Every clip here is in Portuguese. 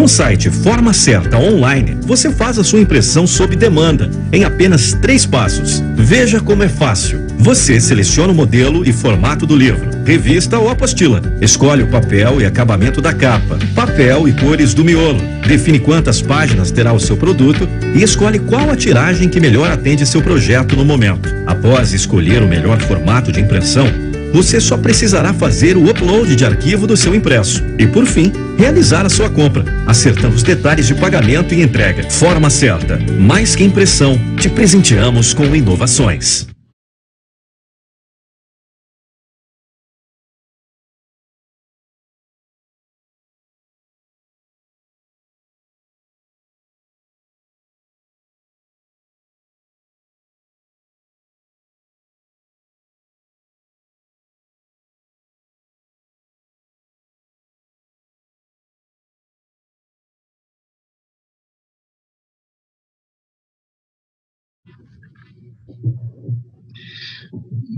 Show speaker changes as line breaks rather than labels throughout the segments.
site Forma Certa Online, você faz a sua impressão sob demanda, em apenas 3 passos. Veja como é fácil. Você seleciona o modelo e formato do livro, revista ou apostila. Escolhe o papel e acabamento da capa, papel e cores do miolo. Define quantas páginas terá o seu produto e escolhe qual a tiragem que melhor atende seu projeto no momento. Após escolher o melhor formato de impressão, você só precisará fazer o upload de arquivo do seu impresso e, por fim, realizar a sua compra, acertando os detalhes de pagamento e entrega. Forma Certa. Mais que impressão, te presenteamos com inovações.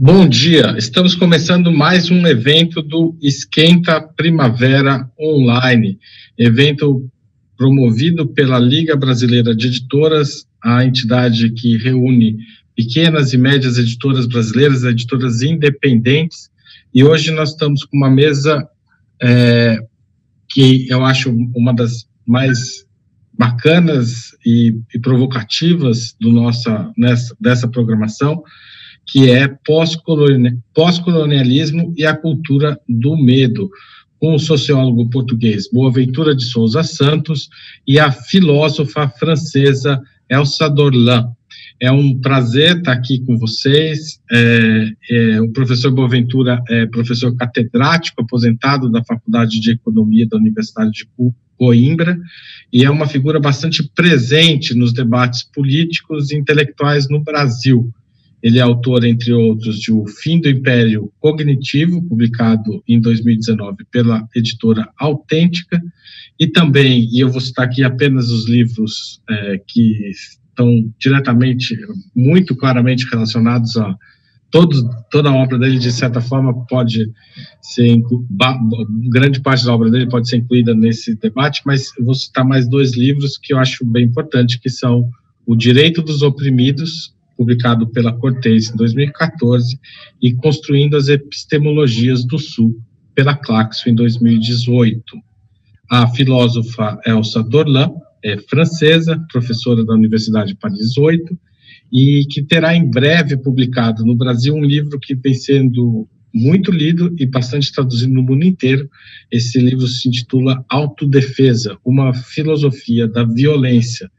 Bom dia, estamos começando mais um evento do Esquenta Primavera Online, evento promovido pela Liga Brasileira de Editoras, a entidade que reúne pequenas e médias editoras brasileiras, editoras independentes, e hoje nós estamos com uma mesa que eu acho uma das mais bacanas e provocativas dessa programação, que é pós-colonialismo e a cultura do medo, com o sociólogo português Boaventura de Souza Santos e a filósofa francesa Elsa Dorlan. É um prazer estar aqui com vocês. O professor Boaventura é professor catedrático, aposentado da Faculdade de Economia da Universidade de Coimbra, e é uma figura bastante presente nos debates políticos e intelectuais no Brasil. Ele é autor, entre outros, de O Fim do Império Cognitivo, publicado em 2019 pela editora Autêntica, e também, e eu vou citar aqui apenas os livros que estão diretamente, muito claramente relacionados a toda a obra dele, de certa forma, pode ser, grande parte da obra dele pode ser incluída nesse debate, mas eu vou citar mais 2 livros que eu acho bem importantes, que são O Direito dos Oprimidos, publicado pela Cortez em 2014, e Construindo as Epistemologias do Sul, pela Claxo em 2018. A filósofa Elsa Dorlan é francesa, professora da Universidade Paris 8, e que terá em breve publicado no Brasil um livro que vem sendo muito lido e bastante traduzido no mundo inteiro. Esse livro se intitula Autodefesa, uma filosofia da violência.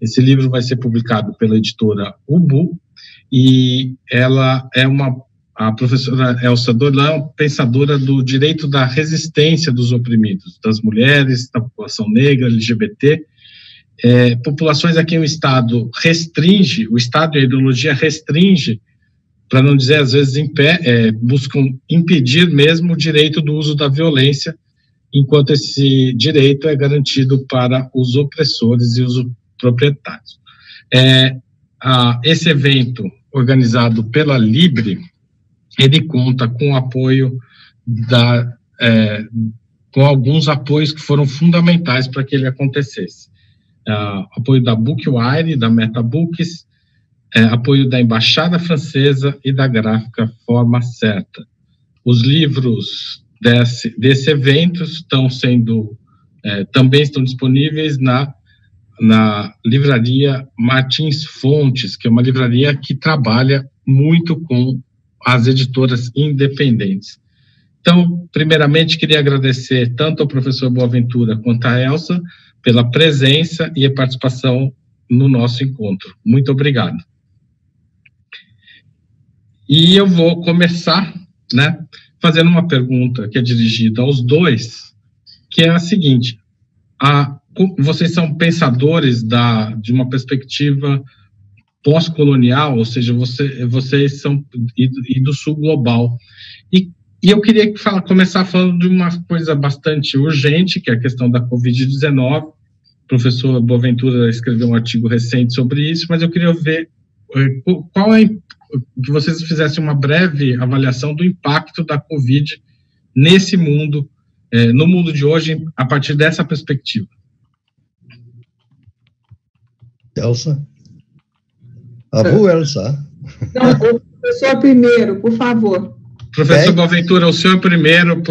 Esse livro vai ser publicado pela editora Ubu, e ela é a professora Elsa Dorlan, pensadora do direito da resistência dos oprimidos, das mulheres, da população negra, LGBT, populações a quem o Estado restringe, o Estado e a ideologia restringe, para não dizer às vezes buscam impedir mesmo o direito do uso da violência, enquanto esse direito é garantido para os opressores e os proprietários. Esse evento, organizado pela Libre, ele conta com o apoio com alguns apoios que foram fundamentais para que ele acontecesse. Apoio da Bookwire, da MetaBooks, apoio da Embaixada Francesa e da gráfica Forma Certa. Os livros desse evento também estão disponíveis na livraria Martins Fontes, que é uma livraria que trabalha muito com as editoras independentes. Então, primeiramente, queria agradecer tanto ao professor Boaventura quanto à Elsa pela presença e a participação no nosso encontro. Muito obrigado. E eu vou começar, fazendo uma pergunta que é dirigida aos dois, que é a seguinte: vocês são pensadores de uma perspectiva pós-colonial, ou seja, vocês são do sul global. E eu queria começar falando de uma coisa bastante urgente, que é a questão da Covid-19. O professor Boaventura escreveu um artigo recente sobre isso, mas eu queria ver que vocês fizessem uma breve avaliação do impacto da Covid nesse mundo, no mundo de hoje, a partir dessa perspectiva.
Elsa? A vous, Elsa?
Não, o professor primeiro, por favor.
Professor Boaventura, o senhor primeiro,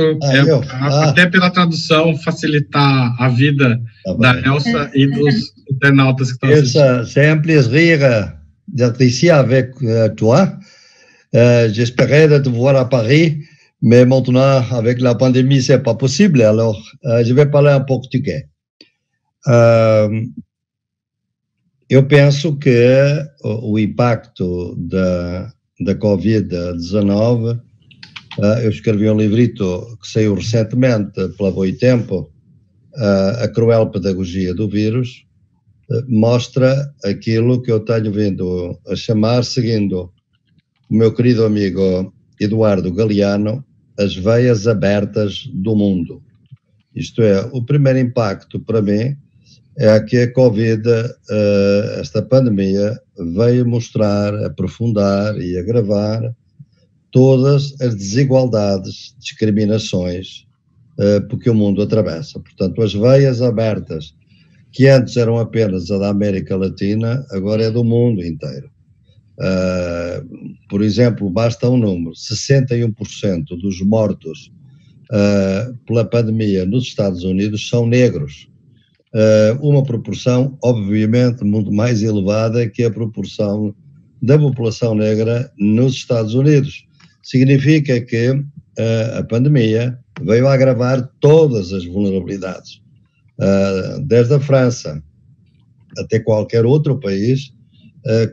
até pela tradução, facilitar a vida da Elsa e dos internautas que estão assistindo.
Elsa, c'est un plaisir d'être ici avec toi. J'espérais de te voir à Paris, mais maintenant, avec la pandémie, c'est pas possible. Alors, je vais parler en português. Eu penso que o impacto da Covid-19, eu escrevi um livrito que saiu recentemente pela Boitempo, A Cruel Pedagogia do Vírus, mostra aquilo que eu tenho vindo a chamar, seguindo o meu querido amigo Eduardo Galeano, as veias abertas do mundo. Isto é, o primeiro impacto para mim é que a Covid, esta pandemia, veio mostrar, aprofundar e agravar todas as desigualdades, discriminações porque o mundo atravessa. Portanto, as veias abertas, que antes eram apenas a da América Latina, agora é do mundo inteiro. Por exemplo, basta um número, 61% dos mortos pela pandemia nos Estados Unidos são negros. Uma proporção, obviamente, muito mais elevada que a proporção da população negra nos Estados Unidos. Significa que a pandemia veio a agravar todas as vulnerabilidades, desde a França até qualquer outro país.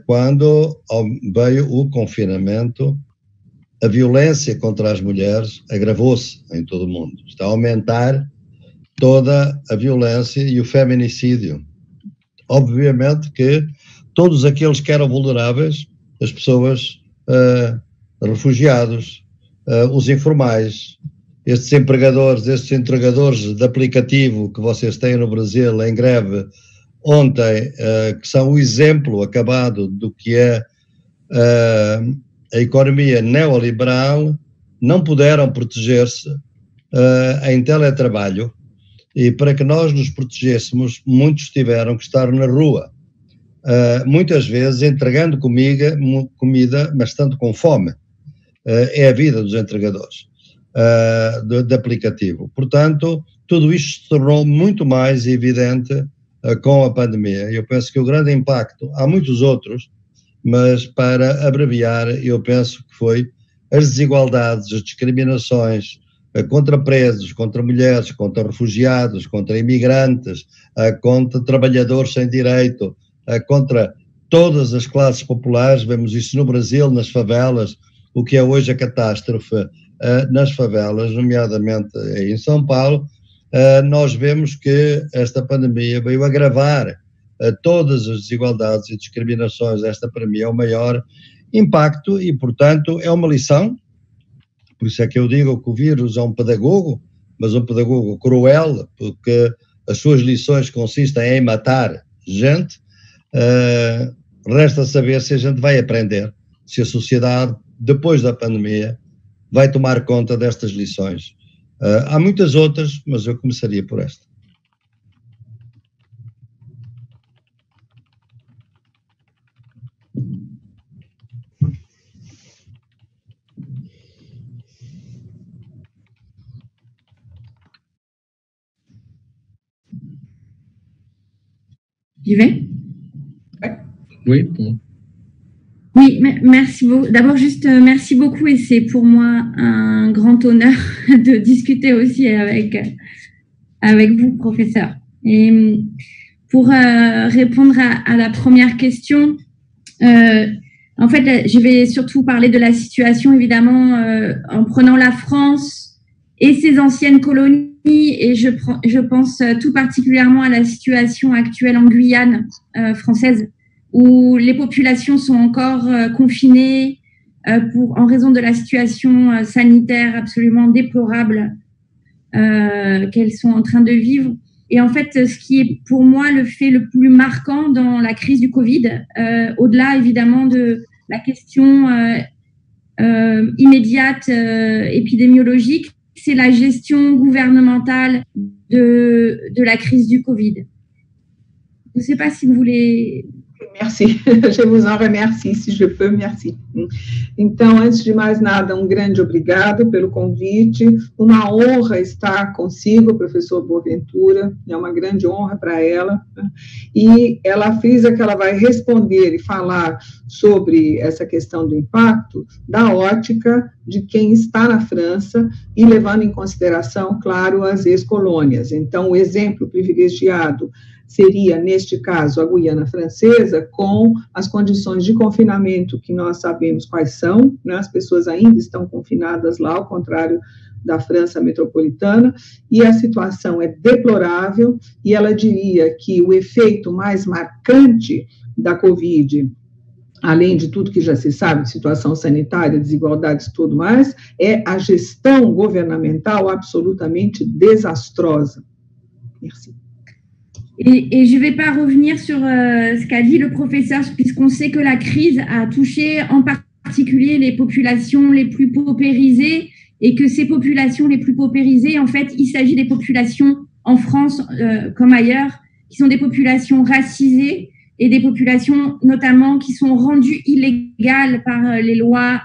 Quando veio o confinamento, a violência contra as mulheres agravou-se em todo o mundo. Está a aumentar toda a violência e o feminicídio. Obviamente que todos aqueles que eram vulneráveis, as pessoas, refugiados, os informais, estes empregadores, estes entregadores de aplicativo que vocês têm no Brasil em greve ontem, que são o exemplo acabado do que é a economia neoliberal, não puderam proteger-se em teletrabalho. E para que nós nos protegêssemos, muitos tiveram que estar na rua, muitas vezes entregando comida, mas estando com fome. É a vida dos entregadores de aplicativo. Portanto, tudo isto se tornou muito mais evidente com a pandemia. Eu penso que o grande impacto, há muitos outros, mas para abreviar, eu penso que foi as desigualdades, as discriminações, contra presos, contra mulheres, contra refugiados, contra imigrantes, contra trabalhadores sem direito, contra todas as classes populares. Vemos isso no Brasil, nas favelas, o que é hoje a catástrofe nas favelas, nomeadamente em São Paulo. Nós vemos que esta pandemia veio agravar todas as desigualdades e discriminações. Esta, para mim, é o maior impacto e, portanto, é uma lição. Por isso é que eu digo que o vírus é um pedagogo, mas um pedagogo cruel, porque as suas lições consistem em matar gente. Resta saber se a gente vai aprender, se a sociedade, depois da pandemia, vai tomar conta destas lições. Há muitas outras, mas eu começaria por esta.
J'y vais?
Oui, bon.
Oui, merci beaucoup. D'abord, juste merci beaucoup, et c'est pour moi un grand honneur de discuter aussi avec vous, professeur. Et pour répondre à la première question, en fait, je vais surtout parler de la situation, évidemment, en prenant la France et ses anciennes colonies, et je pense tout particulièrement à la situation actuelle en Guyane française, où les populations sont encore confinées en raison de la situation sanitaire absolument déplorable qu'elles sont en train de vivre. Et en fait, ce qui est pour moi le fait le plus marquant dans la crise du Covid, au-delà évidemment de la question immédiate épidémiologique, c'est la gestion gouvernementale de la crise du Covid. Je ne sais pas si vous voulez
Merci, je vous en remercie, se je peux, merci. Então, antes de mais nada, um grande obrigado pelo convite, uma honra estar consigo, professor Boaventura, é uma grande honra para ela, e ela frisa que ela vai responder e falar sobre essa questão do impacto da ótica de quem está na França e levando em consideração, claro, as ex-colônias. Então, o exemplo privilegiado seria, neste caso, a Guiana Francesa, com as condições de confinamento que nós sabemos quais são, né? As pessoas ainda estão confinadas lá, ao contrário da França metropolitana, e a situação é deplorável, e ela diria que o efeito mais marcante da Covid, além de tudo que já se sabe, situação sanitária, desigualdades e tudo mais, é a gestão governamental absolutamente desastrosa. Merci.
Et je ne vais pas revenir sur ce qu'a dit le professeur, puisqu'on sait que la crise a touché en particulier les populations les plus paupérisées, et que ces populations les plus paupérisées, en fait, il s'agit des populations en France comme ailleurs, qui sont des populations racisées, et des populations notamment qui sont rendues illégales par les lois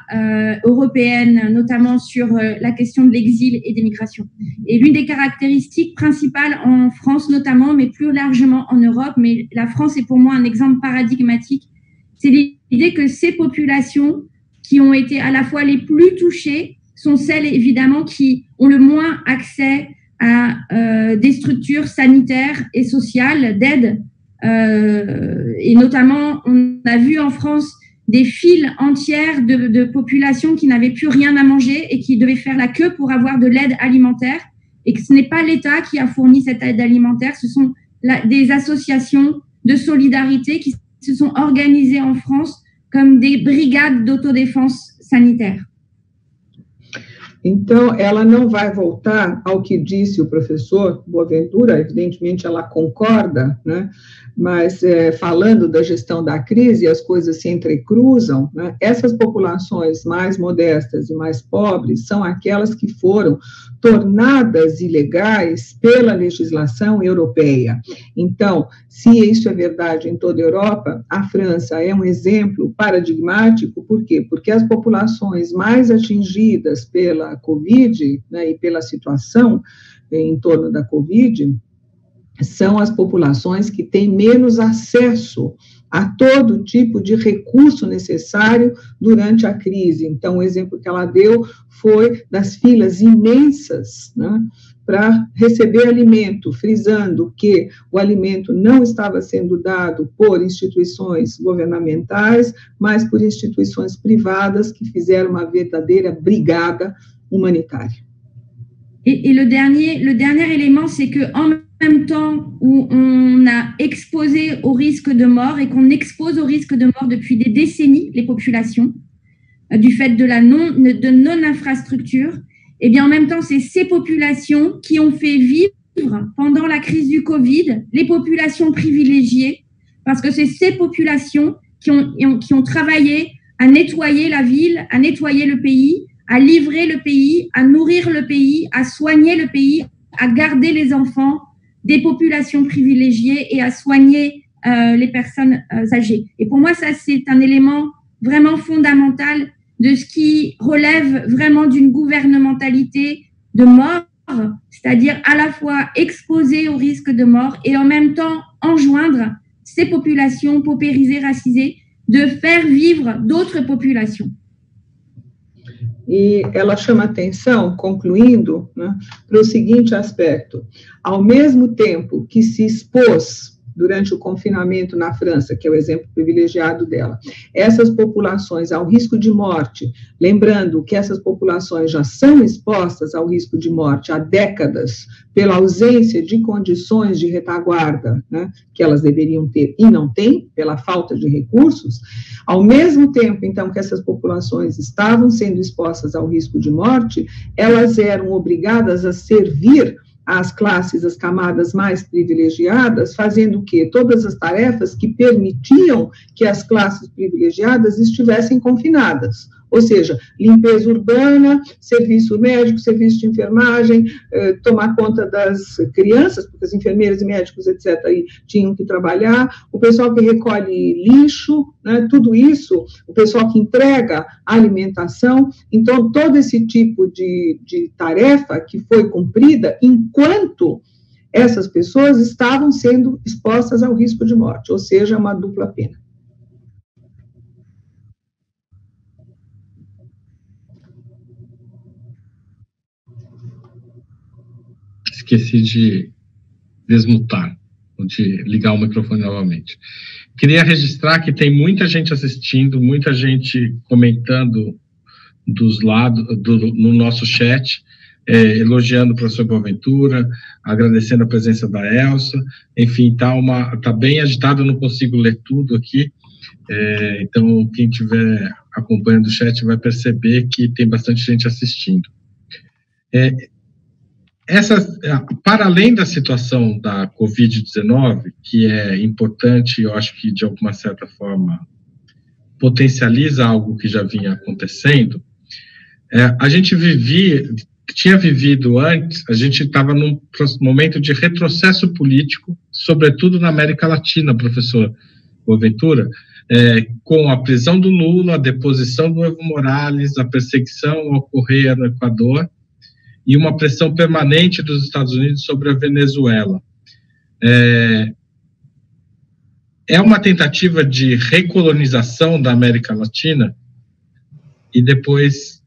européennes, notamment sur la question de l'exil et des migrations. Et l'une des caractéristiques principales en France notamment, mais plus largement en Europe, mais la France est pour moi un exemple paradigmatique, c'est l'idée que ces populations qui ont été à la fois les plus touchées sont celles évidemment qui ont le moins accès à des structures sanitaires et sociales d'aide. Et notamment, on a vu en France des files entières de populations qui n'avaient plus rien à manger et qui devaient faire la queue pour avoir de l'aide alimentaire, et que ce n'est pas l'État qui a fourni cette aide alimentaire, ce sont des associations de solidarité qui se sont organisées en France comme des brigades d'autodéfense sanitaire.
Então, ela não vai voltar ao que disse o professor Boaventura, evidentemente ela concorda, né? Mas falando da gestão da crise, as coisas se entrecruzam, né? Essas populações mais modestas e mais pobres são aquelas que foram tornadas ilegais pela legislação europeia. Então, se isso é verdade em toda a Europa, a França é um exemplo paradigmático. Por quê? Porque as populações mais atingidas pela Covid, né, e pela situação em torno da Covid, são as populações que têm menos acesso a todo tipo de recurso necessário durante a crise. Então, o exemplo que ela deu foi das filas imensas, né, para receber alimento, frisando que o alimento não estava sendo dado por instituições governamentais, mas por instituições privadas que fizeram uma verdadeira brigada humanitária.
Et le dernier élément, c'est que en même temps où on a exposé au risque de mort et qu'on expose au risque de mort depuis des décennies les populations, du fait de non-infrastructure, et bien en même temps, c'est ces populations qui ont fait vivre pendant la crise du Covid les populations privilégiées, parce que c'est ces populations qui ont travaillé à nettoyer la ville, à nettoyer le pays, à livrer le pays, à nourrir le pays, à soigner le pays, à garder les enfants des populations privilégiées et à soigner les personnes âgées. Et pour moi, ça, c'est un élément vraiment fondamental de ce qui relève vraiment d'une gouvernementalité de mort, c'est-à-dire à la fois exposer au risque de mort et en même temps enjoindre ces populations paupérisées, racisées, de faire vivre d'autres populations.
E ela chama atenção, concluindo, né, para o seguinte aspecto: ao mesmo tempo que se expôs durante o confinamento na França, que é o exemplo privilegiado dela, essas populações ao risco de morte, lembrando que essas populações já são expostas ao risco de morte há décadas, pela ausência de condições de retaguarda, né, que elas deveriam ter e não têm, pela falta de recursos, ao mesmo tempo, então, que essas populações estavam sendo expostas ao risco de morte, elas eram obrigadas a servir as classes, as camadas mais privilegiadas, fazendo o quê? Todas as tarefas que permitiam que as classes privilegiadas estivessem confinadas. ou seja, limpeza urbana, serviço médico, serviço de enfermagem, tomar conta das crianças, porque as enfermeiras e médicos, etc., aí tinham que trabalhar, o pessoal que recolhe lixo, né, tudo isso, o pessoal que entrega alimentação. Então, todo esse tipo de tarefa que foi cumprida enquanto essas pessoas estavam sendo expostas ao risco de morte, ou seja, uma dupla pena.
Esqueci de desmutar, ou de ligar o microfone novamente. Queria registrar que tem muita gente assistindo, muita gente comentando dos lados, no nosso chat, elogiando o professor Boaventura, agradecendo a presença da Elsa. Enfim, tá bem agitado, eu não consigo ler tudo aqui, então quem estiver acompanhando o chat vai perceber que tem bastante gente assistindo. Para além da situação da Covid-19, que é importante, eu acho que de alguma certa forma potencializa algo que já vinha acontecendo, a gente tinha vivido antes, a gente estava num momento de retrocesso político, sobretudo na América Latina, professor Boaventura, com a prisão do Lula, a deposição do Evo Morales, a perseguição ao Correia no Equador, e uma pressão permanente dos Estados Unidos sobre a Venezuela. É uma tentativa de recolonização da América Latina, e depois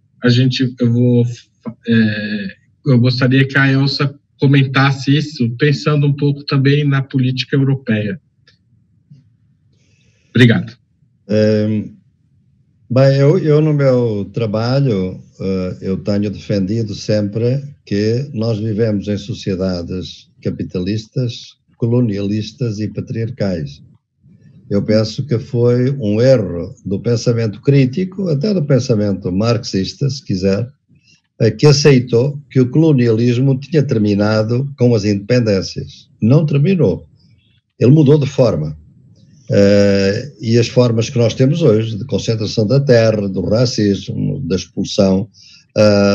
eu gostaria que a Elsa comentasse isso, pensando um pouco também na política europeia. Obrigado.
Bem, eu no meu trabalho, eu tenho defendido sempre que nós vivemos em sociedades capitalistas, colonialistas e patriarcais. Eu penso que foi um erro do pensamento crítico, até do pensamento marxista, se quiser, que aceitou que o colonialismo tinha terminado com as independências. Não terminou. Ele mudou de forma. E as formas que nós temos hoje, de concentração da terra, do racismo, da expulsão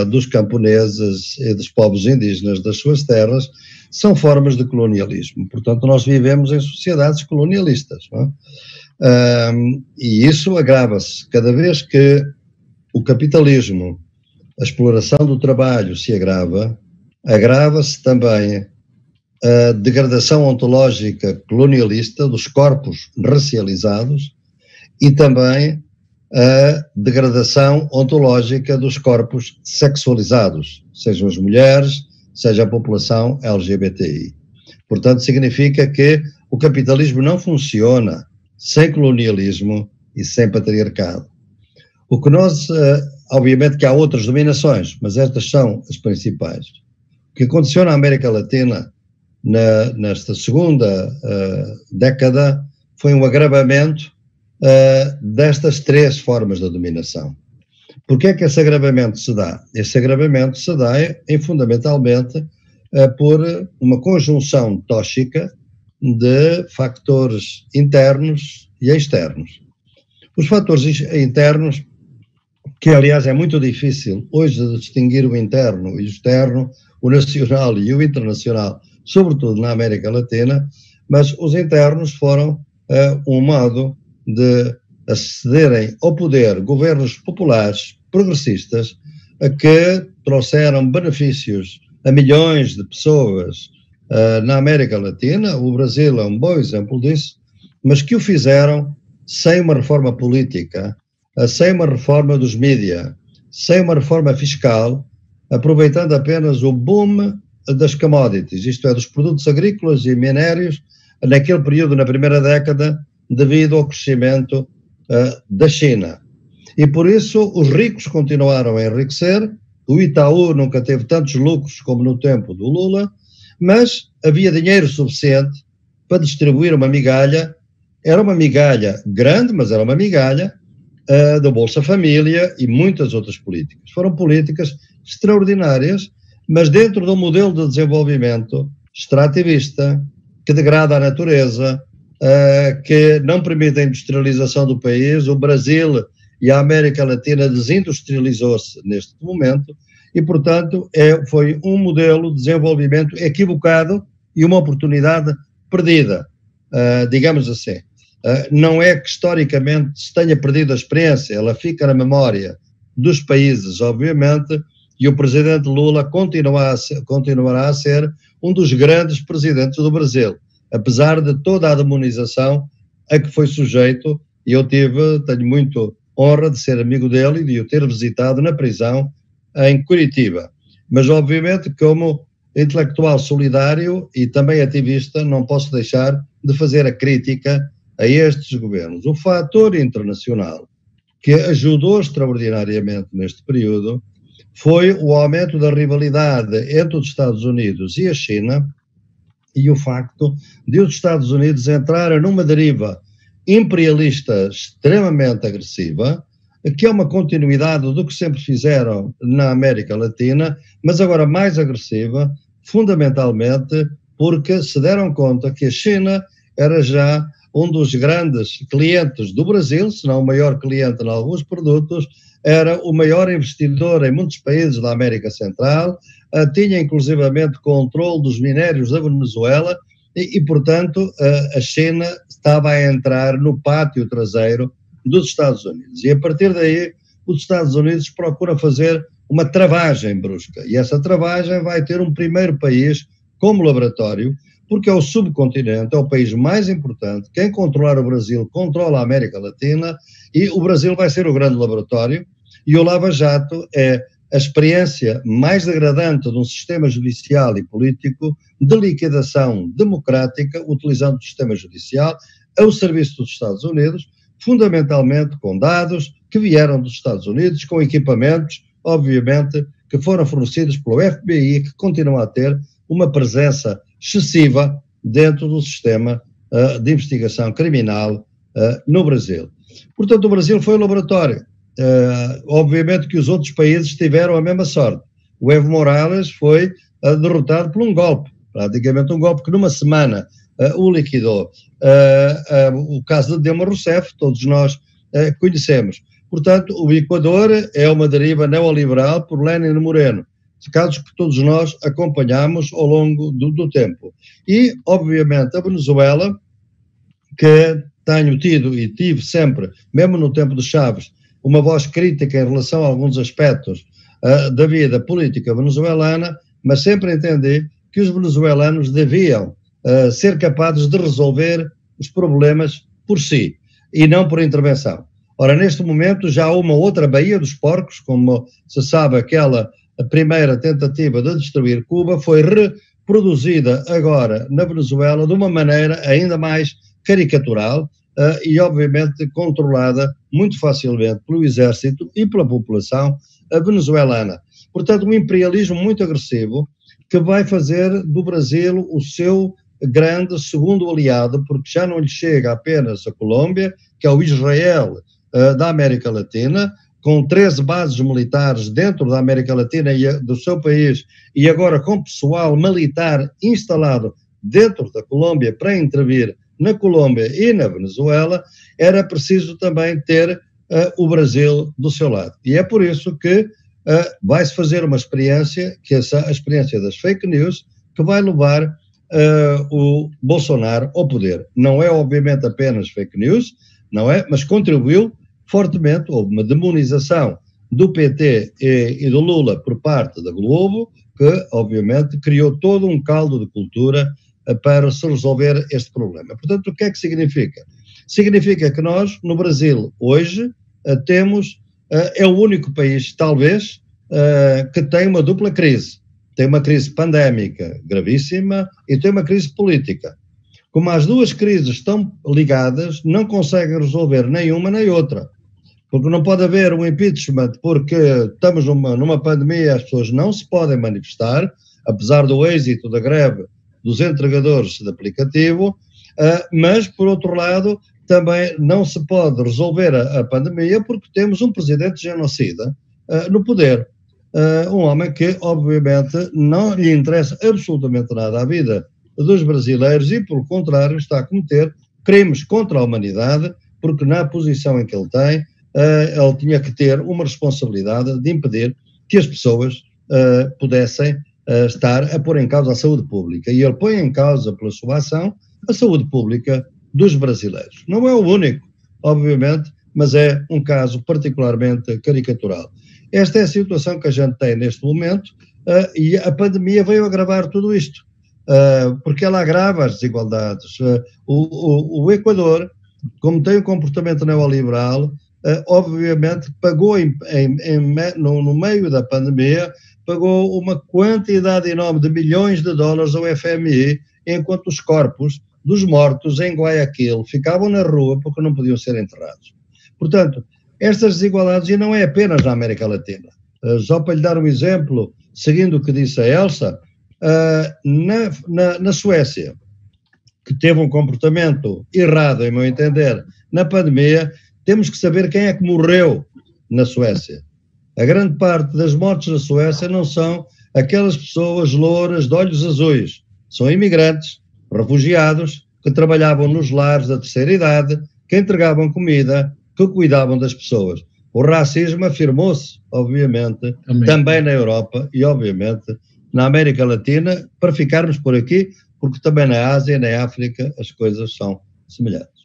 dos camponeses e dos povos indígenas das suas terras, são formas de colonialismo. Portanto, nós vivemos em sociedades colonialistas, não é? E isso agrava-se. Cada vez que o capitalismo, a exploração do trabalho se agrava-se também a degradação ontológica colonialista dos corpos racializados e também a degradação ontológica dos corpos sexualizados, sejam as mulheres, seja a população LGBTI. Portanto, significa que o capitalismo não funciona sem colonialismo e sem patriarcado. O que nós, obviamente que há outras dominações, mas estas são as principais. O que aconteceu na América Latina nesta segunda década foi um agravamento destas três formas de dominação. Por que é que esse agravamento se dá? Esse agravamento se dá fundamentalmente por uma conjunção tóxica de fatores internos e externos. Os fatores internos, que aliás é muito difícil hoje de distinguir o interno e o externo, o nacional e o internacional, sobretudo na América Latina, mas os internos foram um modo de acederem ao poder governos populares, progressistas, que trouxeram benefícios a milhões de pessoas na América Latina. O Brasil é um bom exemplo disso, mas que o fizeram sem uma reforma política, sem uma reforma dos mídias, sem uma reforma fiscal, aproveitando apenas o boom das commodities, isto é, dos produtos agrícolas e minérios, naquele período, na primeira década, devido ao crescimento da China. E por isso os ricos continuaram a enriquecer, o Itaú nunca teve tantos lucros como no tempo do Lula, mas havia dinheiro suficiente para distribuir uma migalha. Era uma migalha grande, mas era uma migalha da Bolsa Família e muitas outras políticas. Foram políticas extraordinárias, mas dentro de um modelo de desenvolvimento extrativista, que degrada a natureza, que não permite a industrialização do país. O Brasil e a América Latina desindustrializou-se neste momento e, portanto, foi um modelo de desenvolvimento equivocado e uma oportunidade perdida, digamos assim. Não é que historicamente se tenha perdido a experiência, ela fica na memória dos países, obviamente, e o presidente Lula continuará a ser um dos grandes presidentes do Brasil, apesar de toda a demonização a que foi sujeito, e eu tenho muito honra de ser amigo dele e de o ter visitado na prisão em Curitiba. Mas, obviamente, como intelectual solidário e também ativista, não posso deixar de fazer a crítica a estes governos. O fator internacional que ajudou extraordinariamente neste período foi o aumento da rivalidade entre os Estados Unidos e a China e o facto de os Estados Unidos entrarem numa deriva imperialista extremamente agressiva, que é uma continuidade do que sempre fizeram na América Latina, mas agora mais agressiva, fundamentalmente porque se deram conta que a China era já um dos grandes clientes do Brasil, se não o maior cliente em alguns produtos, era o maior investidor em muitos países da América Central, tinha inclusivamente controle dos minérios da Venezuela e, portanto, a China estava a entrar no pátio traseiro dos Estados Unidos. E a partir daí, os Estados Unidos procuram fazer uma travagem brusca. E essa travagem vai ter um primeiro país como laboratório, porque é o subcontinente, é o país mais importante. Quem controlar o Brasil controla a América Latina e o Brasil vai ser o grande laboratório. E o Lava Jato é a experiência mais degradante de um sistema judicial e político de liquidação democrática, utilizando o sistema judicial ao serviço dos Estados Unidos, fundamentalmente com dados que vieram dos Estados Unidos, com equipamentos, obviamente, que foram fornecidos pelo FBI, que continua a ter uma presença excessiva dentro do sistema de investigação criminal no Brasil. Portanto, o Brasil foi o laboratório. Obviamente que os outros países tiveram a mesma sorte. O Evo Morales foi derrotado por um golpe, praticamente um golpe que numa semana o liquidou. O caso de Dilma Rousseff, todos nós conhecemos. Portanto, o Equador é uma deriva neoliberal por Lenin Moreno, casos que todos nós acompanhamos ao longo do tempo. E, obviamente, a Venezuela, que tenho tido e tive sempre, mesmo no tempo de Chaves, uma voz crítica em relação a alguns aspectos da vida política venezuelana, mas sempre entendi que os venezuelanos deviam ser capazes de resolver os problemas por si e não por intervenção. Ora, neste momento já há uma outra Baía dos Porcos, como se sabe, a primeira tentativa de destruir Cuba foi reproduzida agora na Venezuela de uma maneira ainda mais caricatural e obviamente controlada muito facilmente pelo exército e pela população venezuelana. Portanto, um imperialismo muito agressivo que vai fazer do Brasil o seu grande segundo aliado, porque já não lhe chega apenas a Colômbia, que é o Israel da América Latina, com 13 bases militares dentro da América Latina e do seu país, e agora com pessoal militar instalado dentro da Colômbia para intervir na Colômbia e na Venezuela, era preciso também ter o Brasil do seu lado. E é por isso que vai-se fazer uma experiência, que é a experiência das fake news, que vai levar o Bolsonaro ao poder. Não é, obviamente, apenas fake news, não é, mas contribuiu fortemente, houve uma demonização do PT e do Lula por parte da Globo, que, obviamente, criou todo um caldo de cultura para se resolver este problema. Portanto, o que é que significa? Significa que nós, no Brasil, hoje, temos, é o único país, talvez, que tem uma dupla crise. Tem uma crise pandémica gravíssima e tem uma crise política. Como as duas crises estão ligadas, não conseguem resolver nem uma nem outra. Porque não pode haver um impeachment porque estamos numa pandemia, as pessoas não se podem manifestar, apesar do êxito da greve dos entregadores de aplicativo, mas, por outro lado, também não se pode resolver a pandemia porque temos um presidente genocida no poder. Um homem que, obviamente, não lhe interessa absolutamente nada à vida dos brasileiros e, pelo contrário, está a cometer crimes contra a humanidade, porque na posição em que ele tem, ele tinha que ter uma responsabilidade de impedir que as pessoas pudessem estar a pôr em causa a saúde pública. E ele põe em causa, pela sua ação, a saúde pública dos brasileiros. Não é o único, obviamente, mas é um caso particularmente caricatural. Esta é a situação que a gente tem neste momento, e a pandemia veio agravar tudo isto, porque ela agrava as desigualdades. O Equador, como tem um comportamento neoliberal, obviamente pagou no meio da pandemia, pagou uma quantidade enorme de milhões de dólares ao FMI, enquanto os corpos dos mortos em Guayaquil ficavam na rua porque não podiam ser enterrados. Portanto, estas desigualdades, e não é apenas na América Latina, só para lhe dar um exemplo, seguindo o que disse a Elsa, na Suécia, que teve um comportamento errado, em meu entender, na pandemia, temos que saber quem é que morreu na Suécia. A grande parte das mortes na Suécia não são aquelas pessoas louras de olhos azuis, são imigrantes, refugiados, que trabalhavam nos lares da terceira idade, que entregavam comida, que cuidavam das pessoas. O racismo afirmou-se, obviamente, também na Europa e, obviamente, na América Latina, para ficarmos por aqui, porque também na Ásia e na África as coisas são semelhantes.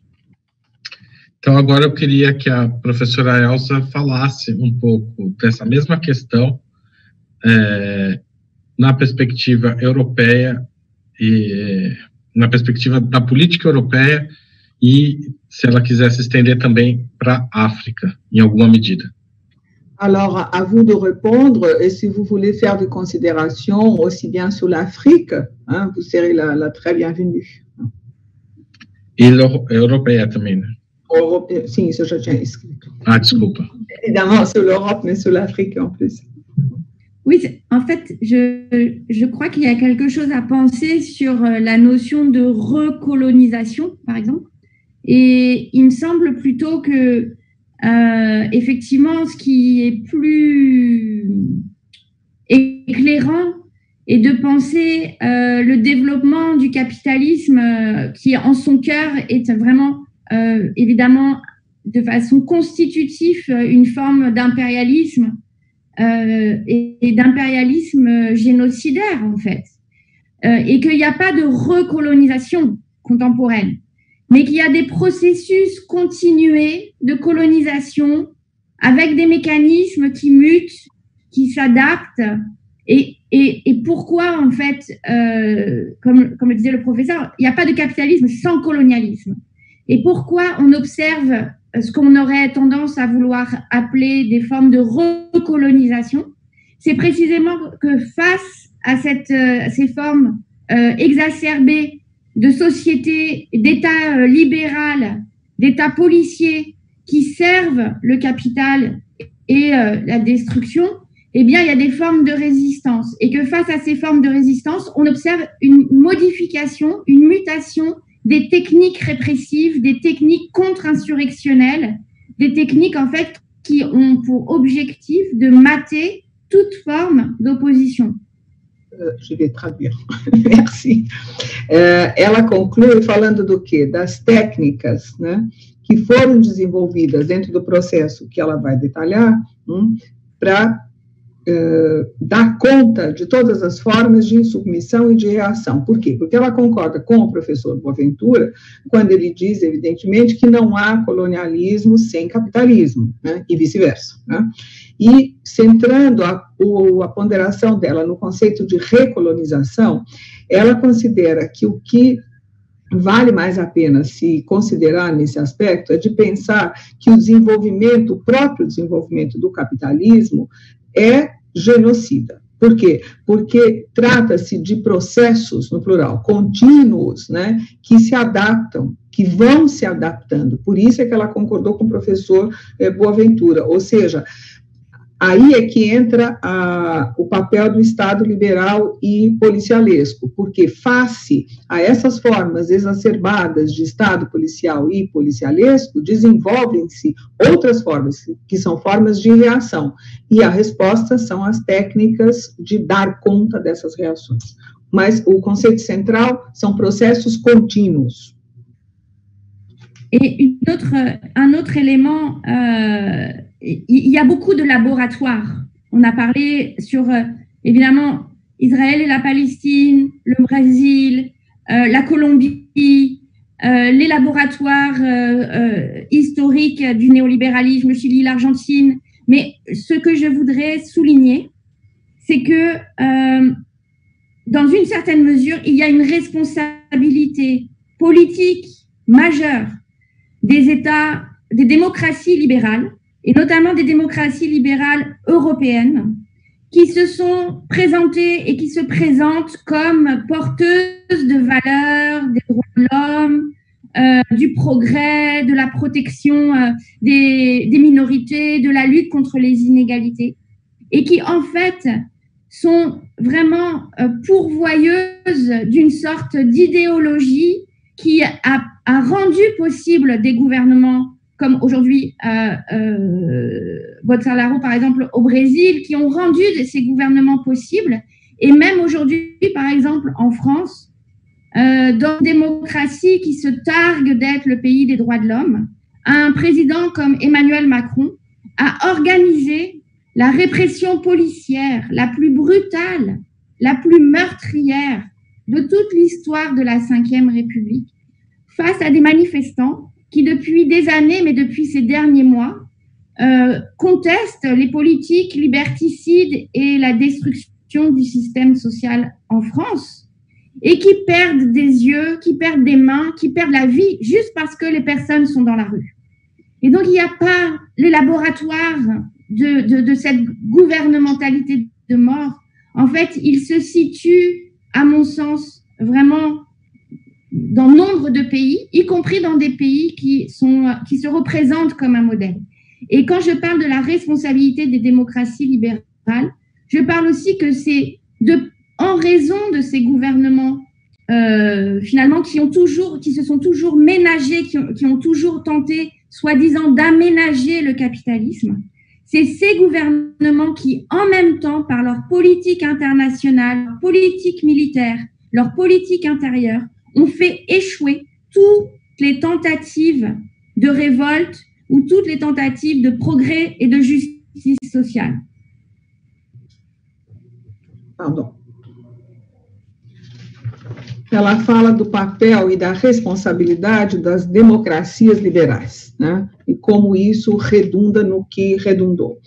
Então, agora eu queria que a professora Elsa falasse um pouco dessa mesma questão na perspectiva europeia e na perspectiva da política europeia e, se ela quisesse estender também para a África, em alguma medida.
Alors, à vous de répondre, et si vous voulez faire des considérations aussi bien sur l'Afrique, hein, vous serez la très bienvenue.
E europeia também, né?
Sim, isso eu já tinha escrito.
Ah, desculpa.
Évidemment, sur l'Europe, mais sur l'Afrique en plus.
Oui, en fait, je crois qu'il y a quelque chose à penser sur la notion de recolonisation, par exemple. Et il me semble plutôt que, effectivement, ce qui est plus éclairant est de penser le développement du capitalisme qui, en son cœur, est vraiment, évidemment, de façon constitutive, une forme d'impérialisme et d'impérialisme génocidaire, en fait. Et qu'il n'y a pas de recolonisation contemporaine, mais qu'il y a des processus continués de colonisation avec des mécanismes qui mutent, qui s'adaptent. Et pourquoi, en fait, comme le disait le professeur, il n'y a pas de capitalisme sans colonialisme. Et pourquoi on observe ce qu'on aurait tendance à vouloir appeler des formes de recolonisation? C'est précisément que face à ces formes exacerbées de sociétés, d'États libéral, d'États policiers qui servent le capital et la destruction, eh bien, il y a des formes de résistance. Et que face à ces formes de résistance, on observe une modification, une mutation des techniques répressives, des techniques contre-insurrectionnelles, des techniques, en fait, qui ont pour objectif de mater toute forme d'opposition.
Je vais traduire. Merci. Ela conclui falando do quê? Das técnicas, né, que foram desenvolvidas dentro do processo que ela vai detalhar, para dar conta de todas as formas de insubmissão e de reação. Por quê? Porque ela concorda com o professor Boaventura quando ele diz, evidentemente, que não há colonialismo sem capitalismo, né? E vice-versa, né? E centrando a ponderação dela no conceito de recolonização, ela considera que o que vale mais a pena se considerar nesse aspecto é de pensar que o próprio desenvolvimento do capitalismo é genocida. Por quê? Porque trata-se de processos, no plural, contínuos, né, que se adaptam, que vão se adaptando. Por isso é que ela concordou com o professor Boaventura, ou seja, aí é que entra o papel do Estado liberal e policialesco, porque face a essas formas exacerbadas de Estado policial e policialesco, desenvolvem-se outras formas, que são formas de reação, e a resposta são as técnicas de dar conta dessas reações. Mas o conceito central são processos contínuos.
Et un autre élément, il y a beaucoup de laboratoires. On a parlé sur, évidemment, Israël et la Palestine, le Brésil, la Colombie, les laboratoires historiques du néolibéralisme, le Chili, l'Argentine. Mais ce que je voudrais souligner, c'est que dans une certaine mesure, il y a une responsabilité politique majeure des États, des démocraties libérales, et notamment des démocraties libérales européennes, qui se sont présentées et qui se présentent comme porteuses de valeurs, des droits de l'homme, du progrès, de la protection des minorités, de la lutte contre les inégalités, et qui en fait sont vraiment pourvoyeuses d'une sorte d'idéologie qui a rendu possible des gouvernements comme aujourd'hui Bolsonaro, par exemple, au Brésil, qui ont rendu ces gouvernements possibles. Et même aujourd'hui, par exemple, en France, dans une démocratie qui se targue d'être le pays des droits de l'homme, un président comme Emmanuel Macron a organisé la répression policière la plus brutale, la plus meurtrière de toute l'histoire de la Ve République, face à des manifestants qui, depuis des années, mais depuis ces derniers mois, contestent les politiques liberticides et la destruction du système social en France, et qui perdent des yeux, qui perdent des mains, qui perdent la vie juste parce que les personnes sont dans la rue. Et donc, il n'y a pas le laboratoire de cette gouvernementalité de mort. En fait, il se situe, à mon sens, vraiment dans nombre de pays, y compris dans des pays qui se représentent comme un modèle. Et quand je parle de la responsabilité des démocraties libérales, je parle aussi que c'est en raison de ces gouvernements finalement qui se sont toujours ménagés, qui ont toujours tenté, soi-disant, d'aménager le capitalisme. C'est ces gouvernements qui, en même temps, par leur politique internationale, leur politique militaire, leur politique intérieure, ont fait échouer toutes les tentatives de révolte ou toutes les tentatives de progrès et de justice sociale.
Pardon. Ela fala do papel e da responsabilidade das democracias liberais, né? E como isso redunda no que redundou.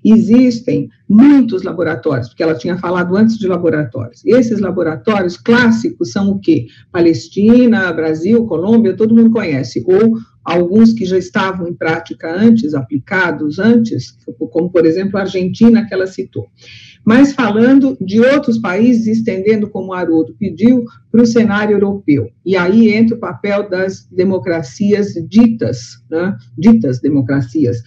Existem muitos laboratórios, porque ela tinha falado antes de laboratórios. Esses laboratórios clássicos são o quê? Palestina, Brasil, Colômbia, todo mundo conhece, ou alguns que já estavam em prática antes, aplicados antes, como, por exemplo, a Argentina, que ela citou. Mas falando de outros países, estendendo, como Haroldo pediu, para o cenário europeu. E aí entra o papel das democracias ditas democracias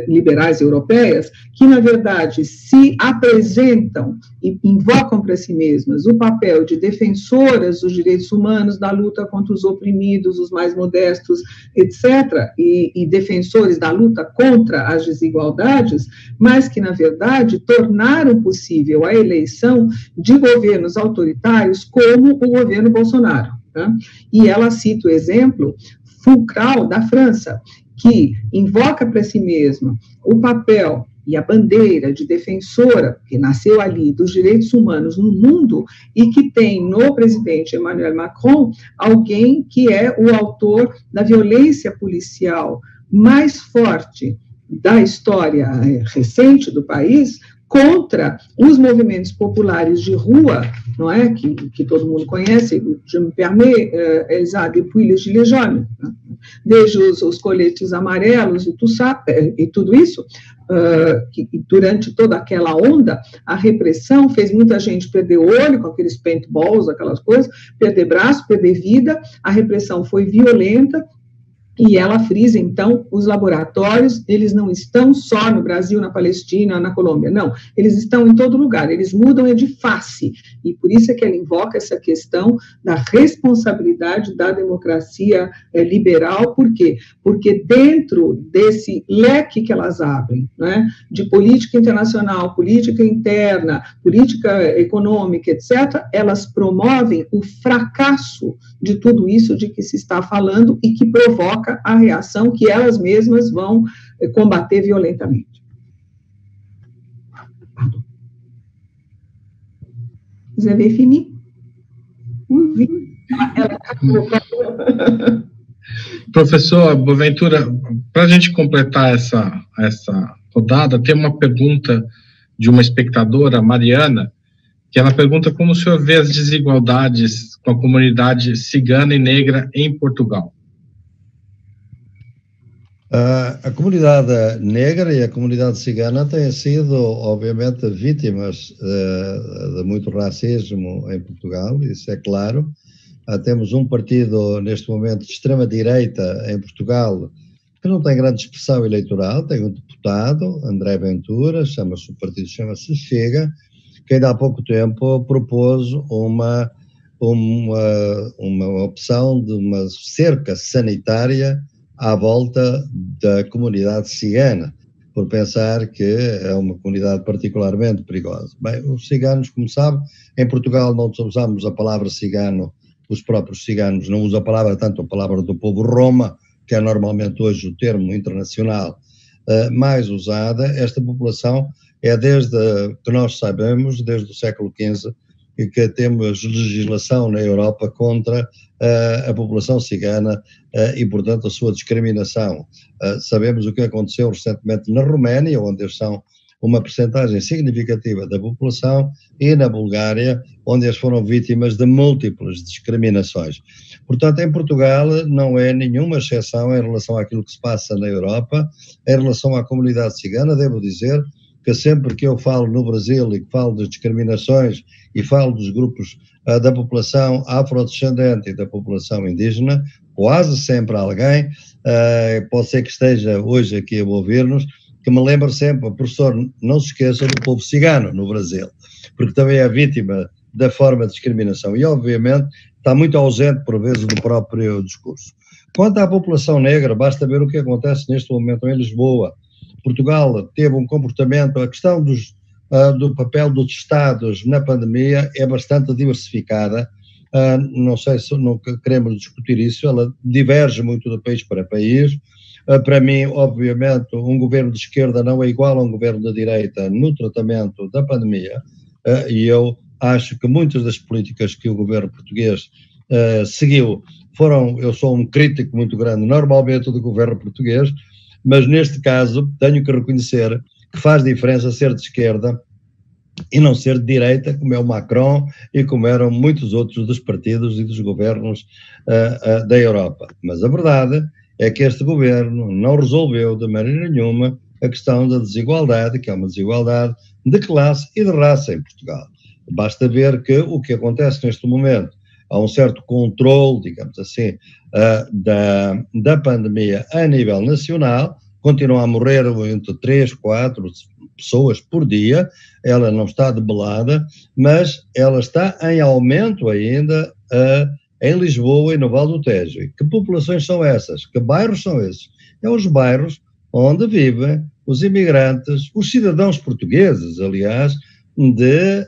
liberais europeias, que, na verdade, se apresentam e invocam para si mesmas o papel de defensoras dos direitos humanos, da luta contra os oprimidos, os mais modestos, etc., e defensores da luta contra as desigualdades, mas que, na verdade, tornaram possível a eleição de governos autoritários como o governo Bolsonaro. Tá? E ela cita o exemplo fulcral da França, que invoca para si mesma o papel e a bandeira de defensora, que nasceu ali, dos direitos humanos no mundo, e que tem no presidente Emmanuel Macron alguém que é o autor da violência policial mais forte da história recente do país, contra os movimentos populares de rua, não é, que todo mundo conhece, je me permets, Elsa, depuis les gilets jaunes, né? Desde os coletes amarelos e tudo isso, que durante toda aquela onda, a repressão fez muita gente perder o olho com aqueles paintballs, aquelas coisas, perder braço, perder vida, a repressão foi violenta. E ela frisa, então, os laboratórios, eles não estão só no Brasil, na Palestina, na Colômbia, não, eles estão em todo lugar, eles mudam de face, e por isso é que ela invoca essa questão da responsabilidade da democracia liberal. Por quê? Porque dentro desse leque que elas abrem, né, de política internacional, política interna, política econômica, etc., elas promovem o fracasso de tudo isso de que se está falando e que provoca provoca a reação que elas mesmas vão combater violentamente. Vous avez fini? Oui.
Professor Boaventura, para a gente completar essa rodada, tem uma pergunta de uma espectadora, Mariana, que ela pergunta como o senhor vê as desigualdades com a comunidade cigana e negra em Portugal.
A comunidade negra e a comunidade cigana têm sido, obviamente, vítimas de muito racismo em Portugal, isso é claro. Temos um partido, neste momento, de extrema-direita em Portugal, que não tem grande expressão eleitoral, tem um deputado, André Ventura, o partido chama-se Chega, que ainda há pouco tempo propôs uma opção de uma cerca sanitária à volta da comunidade cigana, por pensar que é uma comunidade particularmente perigosa. Bem, os ciganos, como sabe, em Portugal não usamos a palavra cigano, os próprios ciganos não usam a palavra, tanto a palavra do povo Roma, que é normalmente hoje o termo internacional mais usada. Esta população é desde que nós sabemos, desde o século XV, que temos legislação na Europa contra a população cigana e, portanto, a sua discriminação. Sabemos o que aconteceu recentemente na Roménia, onde eles são uma percentagem significativa da população, e na Bulgária, onde eles foram vítimas de múltiplas discriminações. Portanto, em Portugal não é nenhuma exceção em relação àquilo que se passa na Europa. Em relação à comunidade cigana, devo dizer que sempre que eu falo no Brasil e que falo das discriminações e falo dos grupos da população afrodescendente e da população indígena, quase sempre alguém, pode ser que esteja hoje aqui a ouvir-nos, que me lembra sempre, professor, não se esqueça do povo cigano no Brasil, porque também é vítima da forma de discriminação e, obviamente, está muito ausente, por vezes, do próprio discurso. Quanto à população negra, basta ver o que acontece neste momento em Lisboa. Portugal teve um comportamento, a questão do papel dos Estados na pandemia é bastante diversificada, não sei se não queremos discutir isso, ela diverge muito de país para país. Para mim, obviamente, um governo de esquerda não é igual a um governo de direita no tratamento da pandemia, e eu acho que muitas das políticas que o governo português seguiu eu sou um crítico muito grande normalmente do governo português, mas neste caso tenho que reconhecer que faz diferença ser de esquerda e não ser de direita, como é o Macron e como eram muitos outros dos partidos e dos governos da Europa. Mas a verdade é que este governo não resolveu de maneira nenhuma a questão da desigualdade, que é uma desigualdade de classe e de raça em Portugal. Basta ver que o que acontece neste momento, há um certo controle, digamos assim, da pandemia a nível nacional, continuam a morrer entre 3, 4 pessoas por dia, ela não está debelada, mas ela está em aumento ainda em Lisboa e no Val do Tejo. E que populações são essas? Que bairros são esses? É os bairros onde vivem os imigrantes, os cidadãos portugueses, aliás, de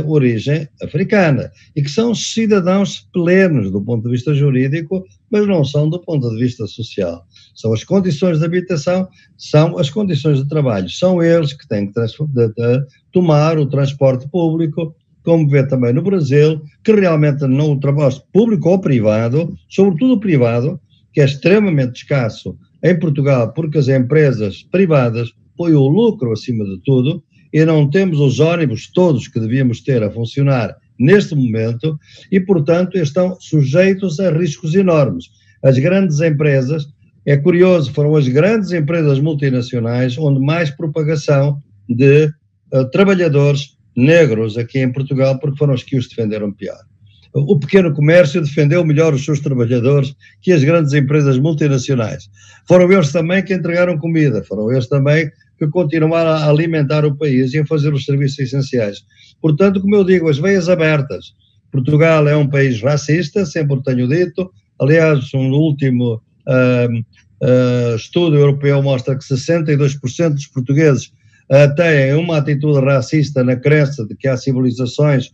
origem africana, e que são cidadãos plenos do ponto de vista jurídico, mas não são do ponto de vista social. São as condições de habitação, são as condições de trabalho, são eles que têm que tomar o transporte público, como vê também no Brasil, que realmente não o transporte público ou privado, sobretudo o privado, que é extremamente escasso em Portugal, porque as empresas privadas põem o lucro acima de tudo, e não temos os ônibus todos que devíamos ter a funcionar neste momento e, portanto, estão sujeitos a riscos enormes. As grandes empresas, é curioso, foram as grandes empresas multinacionais onde mais propagação de trabalhadores negros aqui em Portugal, porque foram os que os defenderam pior. O pequeno comércio defendeu melhor os seus trabalhadores que as grandes empresas multinacionais. Foram eles também que entregaram comida, foram eles também que continuaram a alimentar o país e a fazer os serviços essenciais. Portanto, como eu digo, as veias abertas. Portugal é um país racista, sempre o tenho dito. Aliás, um último estudo europeu mostra que 62% dos portugueses têm uma atitude racista na crença de que há civilizações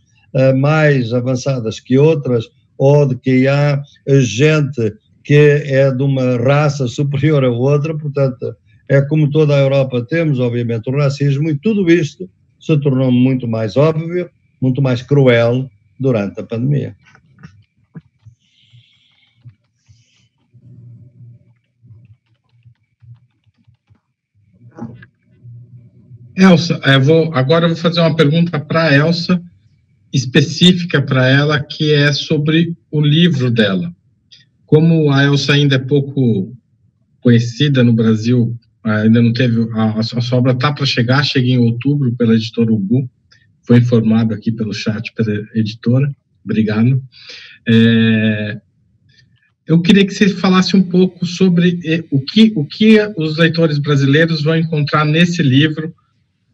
mais avançadas que outras, ou de que há gente que é de uma raça superior a outra, portanto, é como toda a Europa temos, obviamente, o racismo, e tudo isto se tornou muito mais óbvio, muito mais cruel durante a pandemia.
Elsa, agora eu vou fazer uma pergunta para a Elsa, específica para ela, que é sobre o livro dela. Como a Elsa ainda é pouco conhecida no Brasil, ainda não teve, a sua obra está para chegar, chega em outubro pela editora Ubu, foi informado aqui pelo chat pela editora, obrigado. Eu queria que você falasse um pouco sobre o que os leitores brasileiros vão encontrar nesse livro,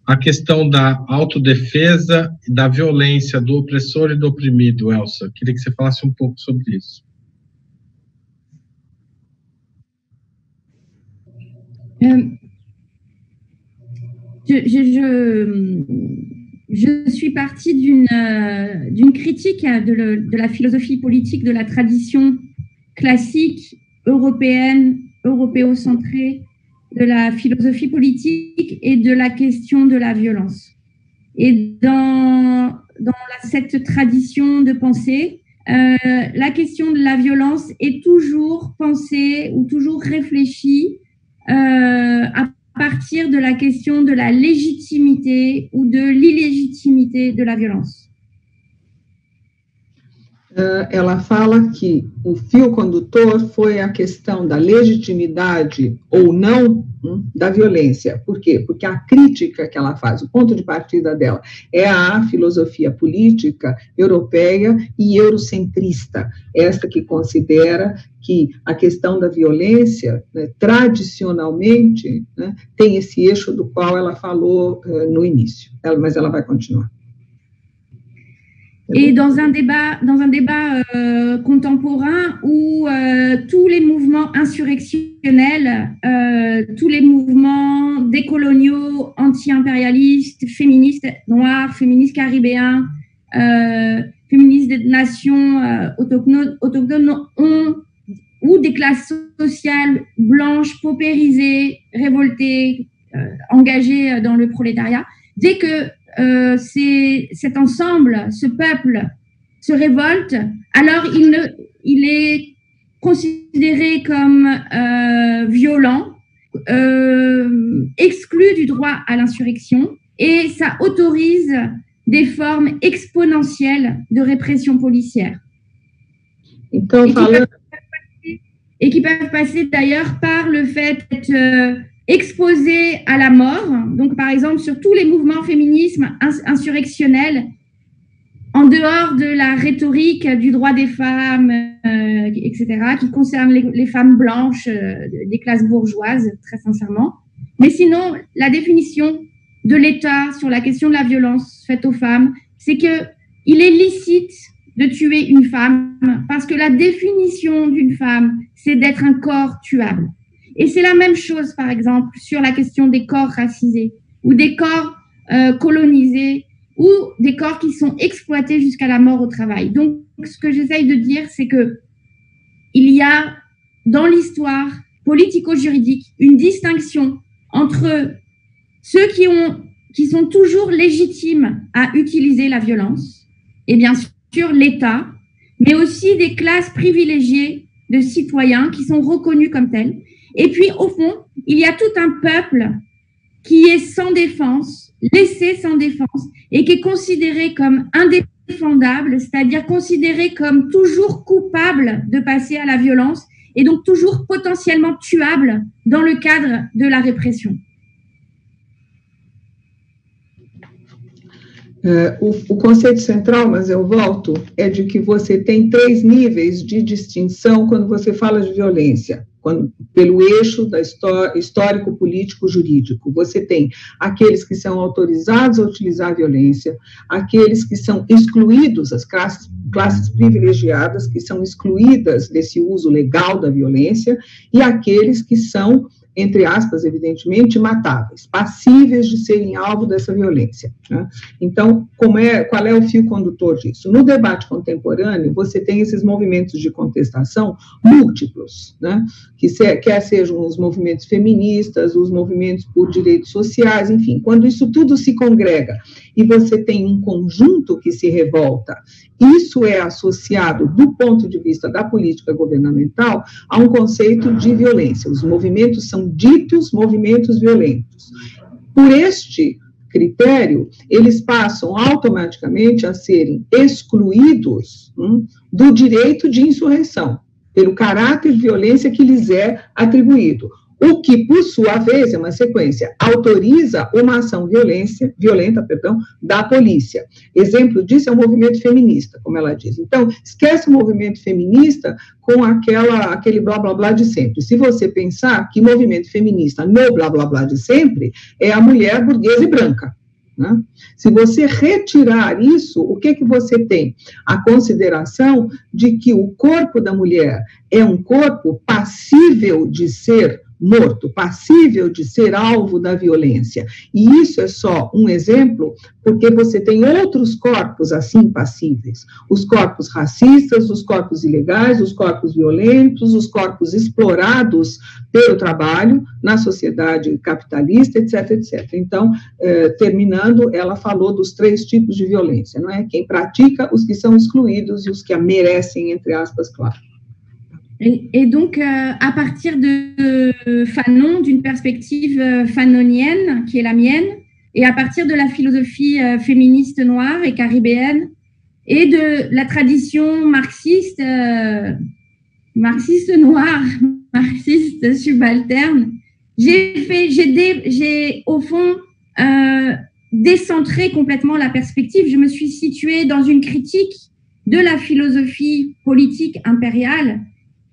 a questão da autodefesa e da violência do opressor e do oprimido, Elsa. Queria que você falasse um pouco sobre isso.
Je suis partie d'une critique de la philosophie politique de la tradition classique européenne, européocentrée, de la philosophie politique et de la question de la violence. Et dans cette tradition de pensée, la question de la violence est toujours pensée ou toujours réfléchie à partir de la question de la légitimité ou de l'illégitimité de la violence.
Ela fala que o fio condutor foi a questão da legitimidade ou não da violência. Por quê? Porque a crítica que ela faz, o ponto de partida dela, é a filosofia política europeia e eurocentrista, esta que considera que a questão da violência, né, tradicionalmente, né, tem esse eixo do qual ela falou no início, mas ela vai continuar.
Et dans un débat contemporain où tous les mouvements insurrectionnels, tous les mouvements décoloniaux, anti-impérialistes, féministes noirs, féministes caribéens, féministes des nations autochtones ou des classes sociales blanches, paupérisées, révoltées, engagées dans le prolétariat, dès que cet ensemble, ce peuple se révolte, alors il est considéré comme violent, exclu du droit à l'insurrection, et ça autorise des formes exponentielles de répression policière. Et qui peuvent passer d'ailleurs par le fait d'être exposés à la mort, donc par exemple sur tous les mouvements féminisme insurrectionnels, en dehors de la rhétorique du droit des femmes, etc., qui concerne les femmes blanches des classes bourgeoises, très sincèrement. Mais sinon, la définition de l'État sur la question de la violence faite aux femmes, c'est qu'il est licite de tuer une femme, parce que la définition d'une femme, c'est d'être un corps tuable. Et c'est la même chose, par exemple, sur la question des corps racisés, ou des corps colonisés, ou des corps qui sont exploités jusqu'à la mort au travail. Donc, ce que j'essaye de dire, c'est que il y a, dans l'histoire politico-juridique, une distinction entre ceux qui sont toujours légitimes à utiliser la violence, et bien sûr l'État, mais aussi des classes privilégiées de citoyens qui sont reconnus comme tels. Et puis, au fond, il y a tout un peuple qui est sans défense, laissé sans défense, et qui est considéré comme indéfendable, c'est-à-dire considéré comme toujours coupable de passer à la violence, et donc toujours potentiellement tuable dans le cadre de la répression.
O conceito central, mas eu volto, é de que você tem 3 níveis de distinção quando você fala de violência, pelo eixo da histórico, político, jurídico. Você tem aqueles que são autorizados a utilizar a violência, aqueles que são excluídos, as classes privilegiadas que são excluídas desse uso legal da violência, e aqueles que são entre aspas, evidentemente, matáveis, passíveis de serem alvo dessa violência, né? Então, qual é o fio condutor disso? No debate contemporâneo, você tem esses movimentos de contestação múltiplos, né? Quer sejam os movimentos feministas, os movimentos por direitos sociais, enfim, quando isso tudo se congrega e você tem um conjunto que se revolta, isso é associado, do ponto de vista da política governamental, a um conceito de violência. Os movimentos são ditos movimentos violentos. Por este critério, eles passam automaticamente a serem excluídos do direito de insurreição, pelo caráter de violência que lhes é atribuído. O que, por sua vez, é uma sequência, autoriza uma ação violenta da polícia. Exemplo disso é o movimento feminista, como ela diz. Então, esquece o movimento feminista com aquele blá, blá, blá de sempre. Se você pensar que movimento feminista no blá, blá, blá de sempre é a mulher burguesa e branca, né? Se você retirar isso, o que você tem? A consideração de que o corpo da mulher é um corpo passível de ser morto, passível de ser alvo da violência. E isso é só um exemplo, porque você tem outros corpos assim passíveis. Os corpos racistas, os corpos ilegais, os corpos violentos, os corpos explorados pelo trabalho na sociedade capitalista, etc, etc. Então, terminando, ela falou dos 3 tipos de violência, não é? Quem pratica, os que são excluídos e os que a merecem, entre aspas, claro.
Et donc, à partir de Fanon, d'une perspective fanonienne, qui est la mienne, et à partir de la philosophie féministe noire et caribéenne, et de la tradition marxiste noire, marxiste subalterne, j'ai au fond décentré complètement la perspective. Je me suis située dans une critique de la philosophie politique impériale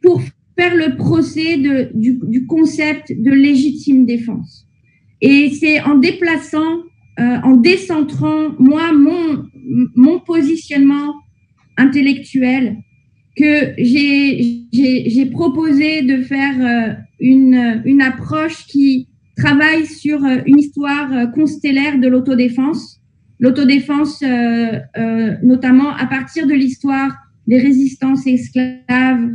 pour faire le procès du concept de légitime défense. Et c'est en déplaçant, en décentrant, moi, mon positionnement intellectuel que j'ai proposé de faire une approche qui travaille sur une histoire constellaire de l'autodéfense. L'autodéfense, notamment à partir de l'histoire des résistances esclaves,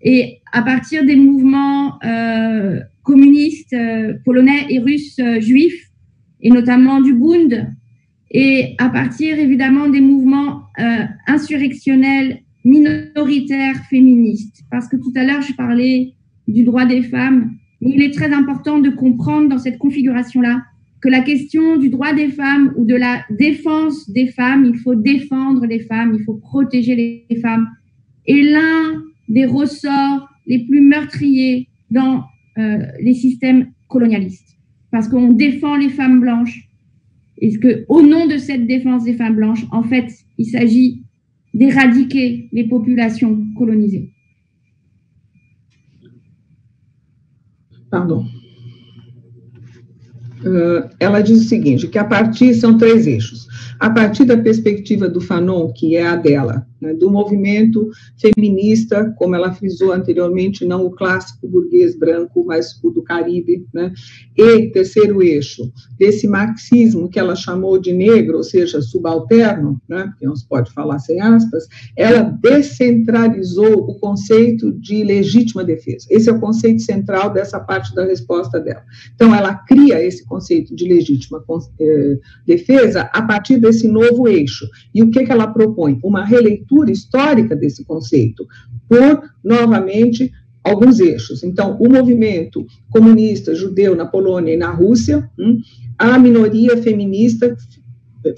et à partir des mouvements communistes polonais et russes juifs, et notamment du Bund, et à partir évidemment des mouvements insurrectionnels minoritaires féministes. Parce que tout à l'heure, je parlais du droit des femmes, mais il est très important de comprendre dans cette configuration-là que la question du droit des femmes ou de la défense des femmes, il faut défendre les femmes, il faut protéger les femmes, est l'un des ressorts les plus meurtriers dans les systèmes colonialistes. Parce qu'on défend les femmes blanches. Et qu'au nom de cette défense des femmes blanches, en fait, il s'agit d'éradiquer les populations colonisées.
Pardon. Ela diz o seguinte, que a partir, são 3 eixos. A partir da perspectiva do Fanon, que é a dela, né, do movimento feminista, como ela frisou anteriormente, não o clássico burguês branco, mas o do Caribe, né, e terceiro eixo, desse marxismo que ela chamou de negro, ou seja, subalterno, né, porque não se pode falar sem aspas, ela descentralizou o conceito de legítima defesa. Esse é o conceito central dessa parte da resposta dela. Então, ela cria esse conceito de legítima defesa a partir desse novo eixo. E o que ela propõe? Uma releitura histórica desse conceito, por, novamente, alguns eixos. Então, o movimento comunista judeu na Polônia e na Rússia, a minoria feminista,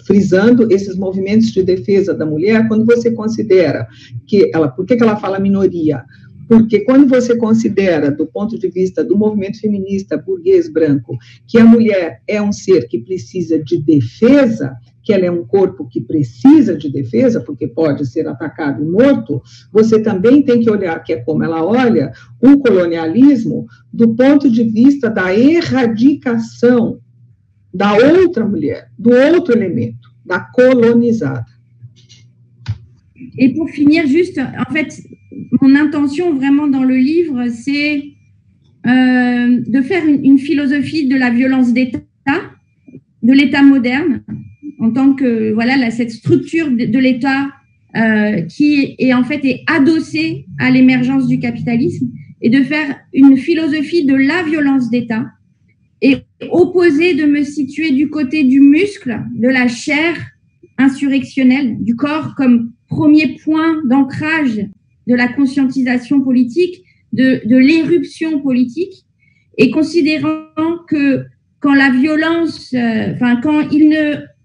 frisando esses movimentos de defesa da mulher, quando você considera que ela, por que ela fala minoria? Porque quando você considera, do ponto de vista do movimento feminista burguês branco, que a mulher é um ser que precisa de defesa, que ela é um corpo que precisa de defesa, porque pode ser atacado e morto, você também tem que olhar, que é como ela olha, o colonialismo do ponto de vista da erradicação da outra mulher, do outro elemento, da colonizada.
Et pour finir, juste, en fait, mon intention vraiment dans le livre, c'est de faire une philosophie de la violence d'État, de l'État moderne, en tant que voilà cette structure de l'État qui est en fait adossée à l'émergence du capitalisme, et de faire une philosophie de la violence d'État, et opposer, de me situer du côté du muscle, de la chair insurrectionnelle, du corps comme premier point d'ancrage de la conscientisation politique, de l'éruption politique, et considérant que quand la violence, quand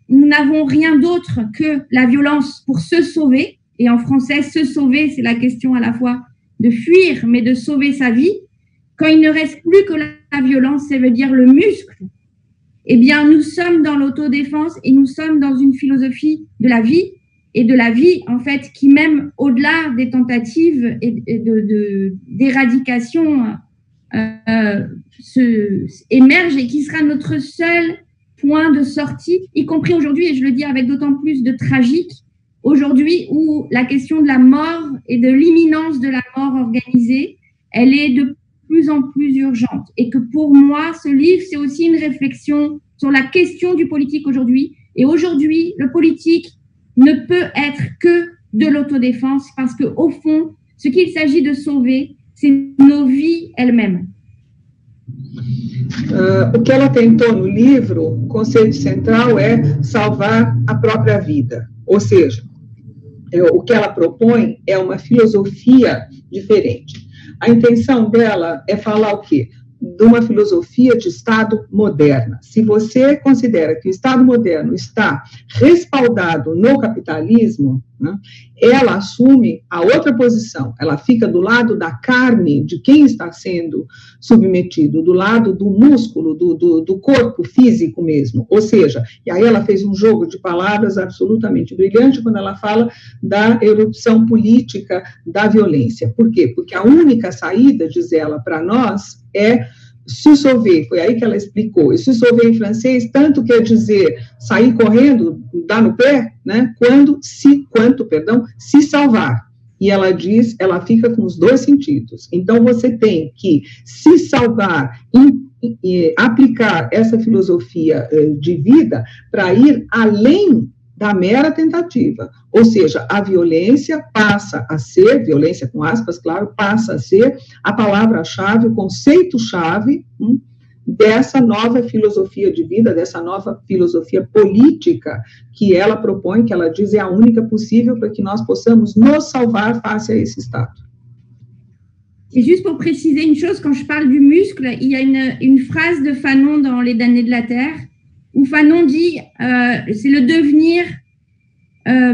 nous n'avons rien d'autre que la violence pour se sauver, et en français, se sauver, c'est la question à la fois de fuir, mais de sauver sa vie, quand il ne reste plus que la violence, ça veut dire le muscle, eh bien, nous sommes dans l'autodéfense et nous sommes dans une philosophie de la vie, et de la vie, en fait, qui même au-delà des tentatives d'éradication émerge, et qui sera notre seul point de sortie, y compris aujourd'hui, et je le dis avec d'autant plus de tragique, aujourd'hui où la question de la mort et de l'imminence de la mort organisée, elle est de plus en plus urgente. Et que pour moi, ce livre, c'est aussi une réflexion sur la question du politique aujourd'hui. Et aujourd'hui, le politique ne peut être que de l'autodéfense, parce qu'au fond, ce qu'il s'agit de sauver, c'est nos vies elles-mêmes.
O que ela tentou no livro, o conceito central é salvar a própria vida. Ou seja, o que ela propõe é uma filosofia diferente. A intenção dela é falar o quê? De uma filosofia de Estado moderna. Se você considera que o Estado moderno está respaldado no capitalismo, né, ela assume a outra posição. Ela fica do lado da carne de quem está sendo submetido, do lado do músculo, do corpo físico mesmo. Ou seja, e aí ela fez um jogo de palavras absolutamente brilhante quando ela fala da erupção política da violência. Por quê? Porque a única saída, diz ela, para nós é se sauver. Foi aí que ela explicou. E se sauver em francês tanto quer dizer sair correndo, dar no pé, né? Quanto se salvar. E ela diz, ela fica com os dois sentidos. Então você tem que se salvar e aplicar essa filosofia de vida para ir além da mera tentativa. Ou seja, a violência passa a ser, violência com aspas, claro, passa a ser a palavra-chave, o conceito-chave dessa nova filosofia de vida, dessa nova filosofia política que ela propõe, que ela diz é a única possível para que nós possamos nos salvar face a esse Estado.
Et juste pour préciser une chose, quand je parle du muscle, il y a une phrase de Fanon dans Les damnés de la Terre, où Fanon dit c'est le devenir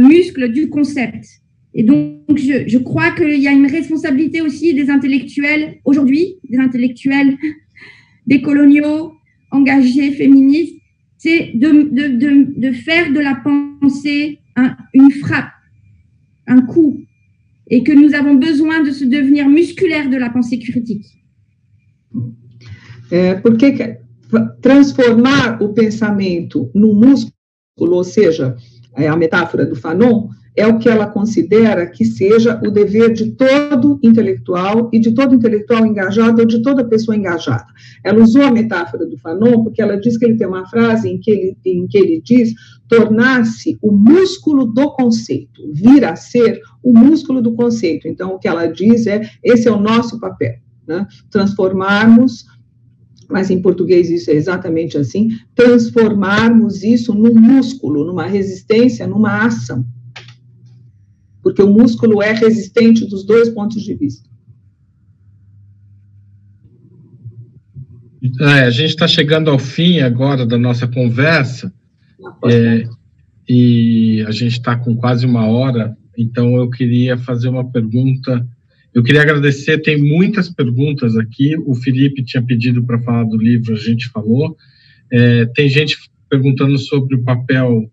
muscle du concept. Et donc, je crois qu'il y a une responsabilité aussi des intellectuels aujourd'hui, des intellectuels des coloniaux, engagés, féministes, c'est de faire de la pensée une frappe, un coup, et que nous avons besoin de se devenir musculaire de la pensée critique.
Porque transformar o pensamento num músculo, ou seja, a metáfora do Fanon, é o que ela considera que seja o dever de todo intelectual e de todo intelectual engajado ou de toda pessoa engajada. Ela usou a metáfora do Fanon porque ela diz que ele tem uma frase em que ele diz tornar-se o músculo do conceito, vir a ser o músculo do conceito. Então, o que ela diz é, esse é o nosso papel, né? Transformarmos, mas em português isso é exatamente assim, transformarmos isso num músculo, numa resistência, numa ação. Porque o músculo é resistente dos dois pontos de vista.
A gente está chegando ao fim agora da nossa conversa, e a gente está com quase 1 hora, então eu queria fazer uma pergunta. Eu queria agradecer, tem muitas perguntas aqui, o Felipe tinha pedido para falar do livro, a gente falou, tem gente perguntando sobre o papel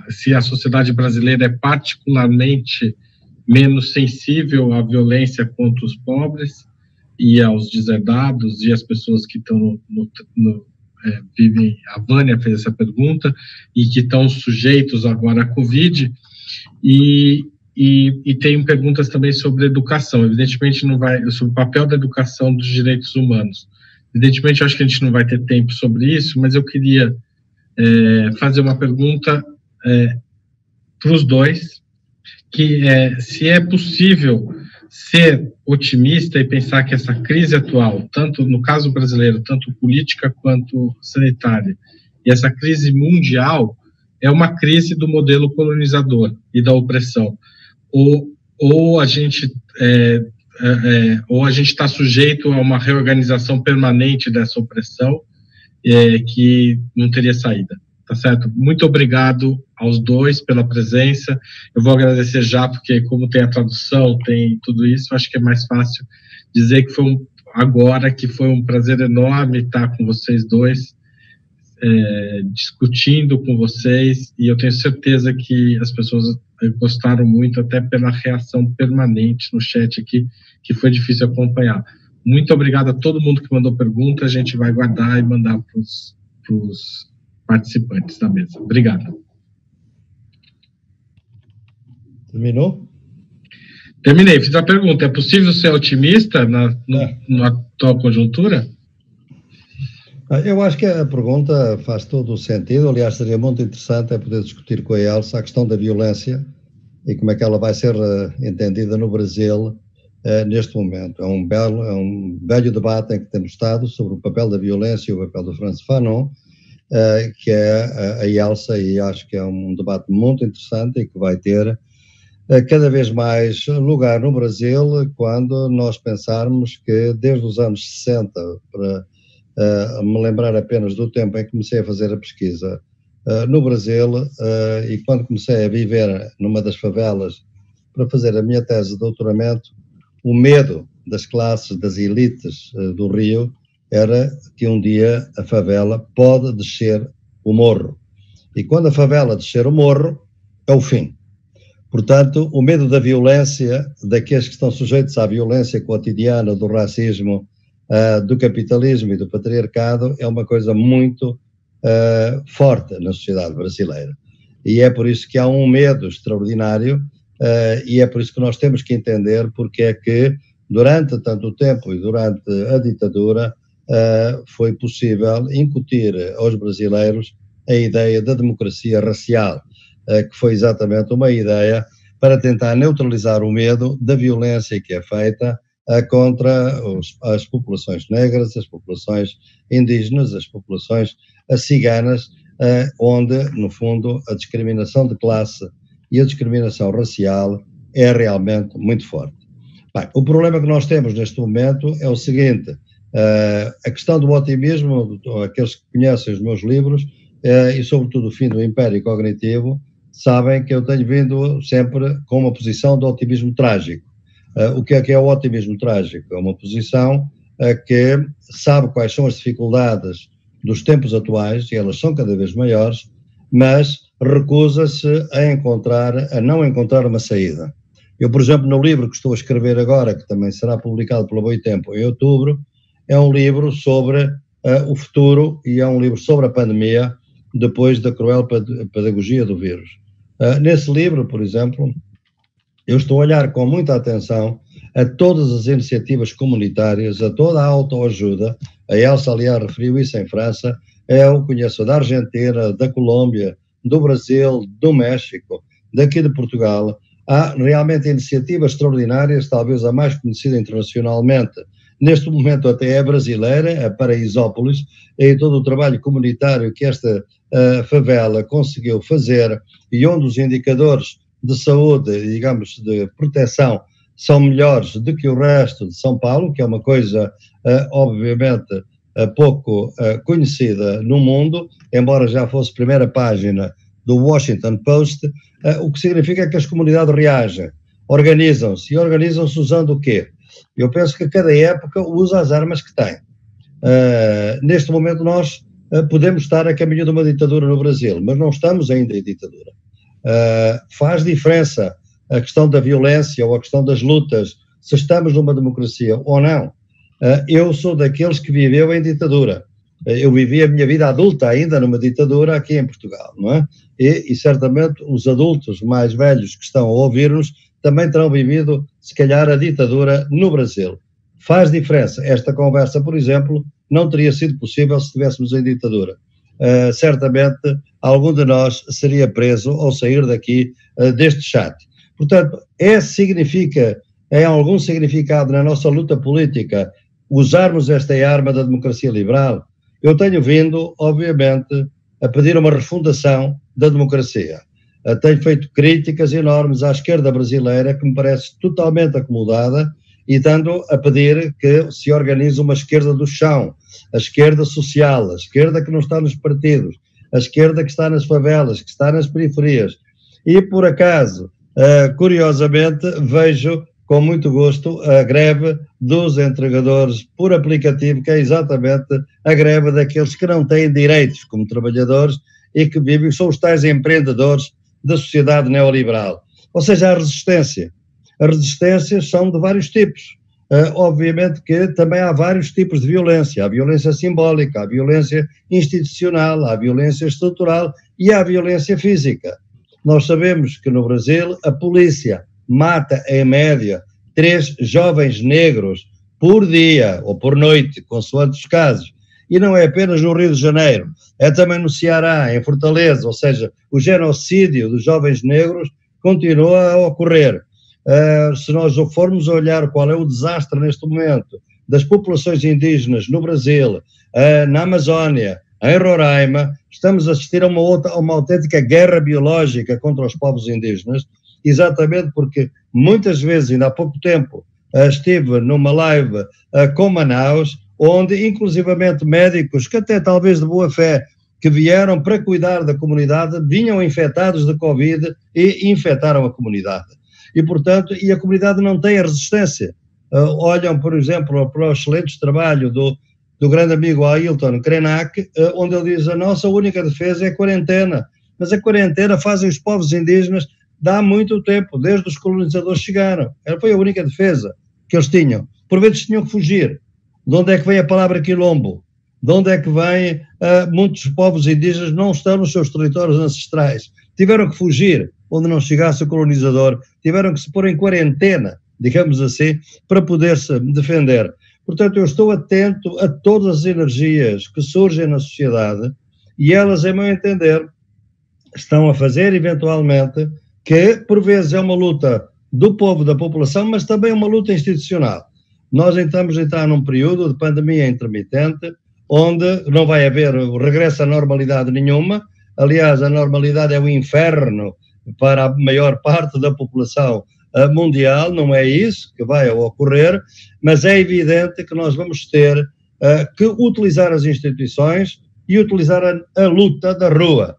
se a sociedade brasileira é particularmente menos sensível à violência contra os pobres e aos deserdados e as pessoas que estão vivem. A Vânia fez essa pergunta, e que estão sujeitos agora à Covid, e tem perguntas também sobre educação. Evidentemente não vai, sobre o papel da educação dos direitos humanos. Evidentemente eu acho que a gente não vai ter tempo sobre isso, mas eu queria fazer uma pergunta para os dois, que se é possível ser otimista e pensar que essa crise atual, tanto no caso brasileiro, tanto política quanto sanitária, e essa crise mundial é uma crise do modelo colonizador e da opressão. Ou a gente está sujeito a uma reorganização permanente dessa opressão que não teria saída, tá certo? Muito obrigado aos dois pela presença. Eu vou agradecer já, porque como tem a tradução, tem tudo isso, acho que é mais fácil dizer que foi um prazer enorme estar com vocês dois, discutindo com vocês, e eu tenho certeza que as pessoas gostaram muito, até pela reação permanente no chat aqui, que foi difícil acompanhar. Muito obrigado a todo mundo que mandou pergunta, a gente vai guardar e mandar para os participantes da mesa. Obrigado.
Terminou?
Terminei, fiz a pergunta. É possível ser otimista na atual conjuntura?
Eu acho que a pergunta faz todo o sentido. Aliás, seria muito interessante poder discutir com a Elsa a questão da violência e como é que ela vai ser entendida no Brasil neste momento. É um velho debate em que temos estado sobre o papel da violência e o papel do Frantz Fanon, que é a Elsa, e acho que é um debate muito interessante e que vai ter cada vez mais lugar no Brasil quando nós pensarmos que desde os anos 60 para me lembrar apenas do tempo em que comecei a fazer a pesquisa no Brasil e quando comecei a viver numa das favelas para fazer a minha tese de doutoramento, o medo das classes, das elites do Rio era que um dia a favela pode descer o morro. E quando a favela descer o morro, é o fim. Portanto, o medo da violência, daqueles que estão sujeitos à violência cotidiana, do racismo, do capitalismo e do patriarcado, é uma coisa muito forte na sociedade brasileira. E é por isso que há um medo extraordinário e é por isso que nós temos que entender porque é que durante tanto tempo e durante a ditadura foi possível incutir aos brasileiros a ideia da democracia racial, que foi exatamente uma ideia para tentar neutralizar o medo da violência que é feita contra as populações negras, as populações indígenas, as populações ciganas, onde, no fundo, a discriminação de classe e a discriminação racial é realmente muito forte. Bem, o problema que nós temos neste momento é o seguinte, a questão do otimismo, aqueles que conhecem os meus livros, e sobretudo o fim do Império Cognitivo, sabem que eu tenho vindo sempre com uma posição de otimismo trágico. O que é o otimismo trágico? É uma posição que sabe quais são as dificuldades dos tempos atuais, e elas são cada vez maiores, mas recusa-se a não encontrar uma saída. Eu, por exemplo, no livro que estou a escrever agora, que também será publicado pela Boitempo em outubro, é um livro sobre o futuro e é um livro sobre a pandemia depois da cruel pedagogia do vírus. Nesse livro, por exemplo, eu estou a olhar com muita atenção a todas as iniciativas comunitárias, a toda a autoajuda. A Elsa, aliás, referiu isso em França, eu conheço da Argentina, da Colômbia, do Brasil, do México, daqui de Portugal. Há realmente iniciativas extraordinárias, talvez a mais conhecida internacionalmente, neste momento até é brasileira, a Paraisópolis, e todo o trabalho comunitário que esta favela conseguiu fazer e onde os indicadores de saúde, digamos, de proteção, são melhores do que o resto de São Paulo, que é uma coisa, obviamente, pouco conhecida no mundo, embora já fosse primeira página do Washington Post, o que significa que as comunidades reagem, organizam-se, e organizam-se usando o quê? Eu penso que cada época usa as armas que tem. Neste momento nós podemos estar a caminho de uma ditadura no Brasil, mas não estamos ainda em ditadura. Faz diferença a questão da violência ou a questão das lutas, se estamos numa democracia ou não. Eu sou daqueles que viveu em ditadura eu vivi a minha vida adulta ainda numa ditadura aqui em Portugal, não é? E certamente os adultos mais velhos que estão a ouvir-nos também terão vivido, se calhar, a ditadura no Brasil. Faz diferença. Esta conversa, por exemplo, não teria sido possível se estivéssemos em ditadura. Certamente, algum de nós seria preso ao sair daqui deste chat. Portanto, significa, é algum significado na nossa luta política usarmos esta arma da democracia liberal? Eu tenho vindo, obviamente, a pedir uma refundação da democracia. Tenho feito críticas enormes à esquerda brasileira, que me parece totalmente acomodada, e dando a pedir que se organize uma esquerda do chão, a esquerda social, a esquerda que não está nos partidos, a esquerda que está nas favelas, que está nas periferias. E, por acaso, curiosamente, vejo com muito gosto a greve dos entregadores por aplicativo, que é exatamente a greve daqueles que não têm direitos como trabalhadores e que vivem, são os tais empreendedores da sociedade neoliberal. Ou seja, a resistência. As resistências são de vários tipos. Obviamente que também há vários tipos de violência. Há violência simbólica, há violência institucional, há violência estrutural e há violência física. Nós sabemos que no Brasil a polícia mata, em média, 3 jovens negros por dia ou por noite, consoante os casos. E não é apenas no Rio de Janeiro, é também no Ceará, em Fortaleza, ou seja, o genocídio dos jovens negros continua a ocorrer. Se nós formos olhar qual é o desastre neste momento das populações indígenas no Brasil, na Amazónia, em Roraima, estamos a assistir a uma autêntica guerra biológica contra os povos indígenas, exatamente porque muitas vezes, ainda há pouco tempo, estive numa live com Manaus, onde inclusivamente médicos, que até talvez de boa fé, que vieram para cuidar da comunidade, vinham infectados de Covid e infectaram a comunidade. E, portanto, a comunidade não tem a resistência. Olham, por exemplo, para o excelente trabalho do grande amigo Ailton Krenak, onde ele diz: a nossa única defesa é a quarentena. Mas a quarentena fazem os povos indígenas há muito tempo, desde os colonizadores chegaram. Foi a única defesa que eles tinham. Por vezes tinham que fugir. De onde é que vem a palavra quilombo? De onde é que vem? Muitos povos indígenas não estão nos seus territórios ancestrais. Tiveram que fugir onde não chegasse o colonizador. Tiveram que se pôr em quarentena, digamos assim, para poder se defender. Portanto, eu estou atento a todas as energias que surgem na sociedade e elas, a meu entender, estão a fazer, eventualmente, que por vezes é uma luta do povo, da população, mas também uma luta institucional. Nós estamos a entrar num período de pandemia intermitente, onde não vai haver o regresso à normalidade nenhuma. Aliás, a normalidade é o inferno para a maior parte da população mundial, não é isso que vai ocorrer, mas é evidente que nós vamos ter que utilizar as instituições e utilizar a luta da rua.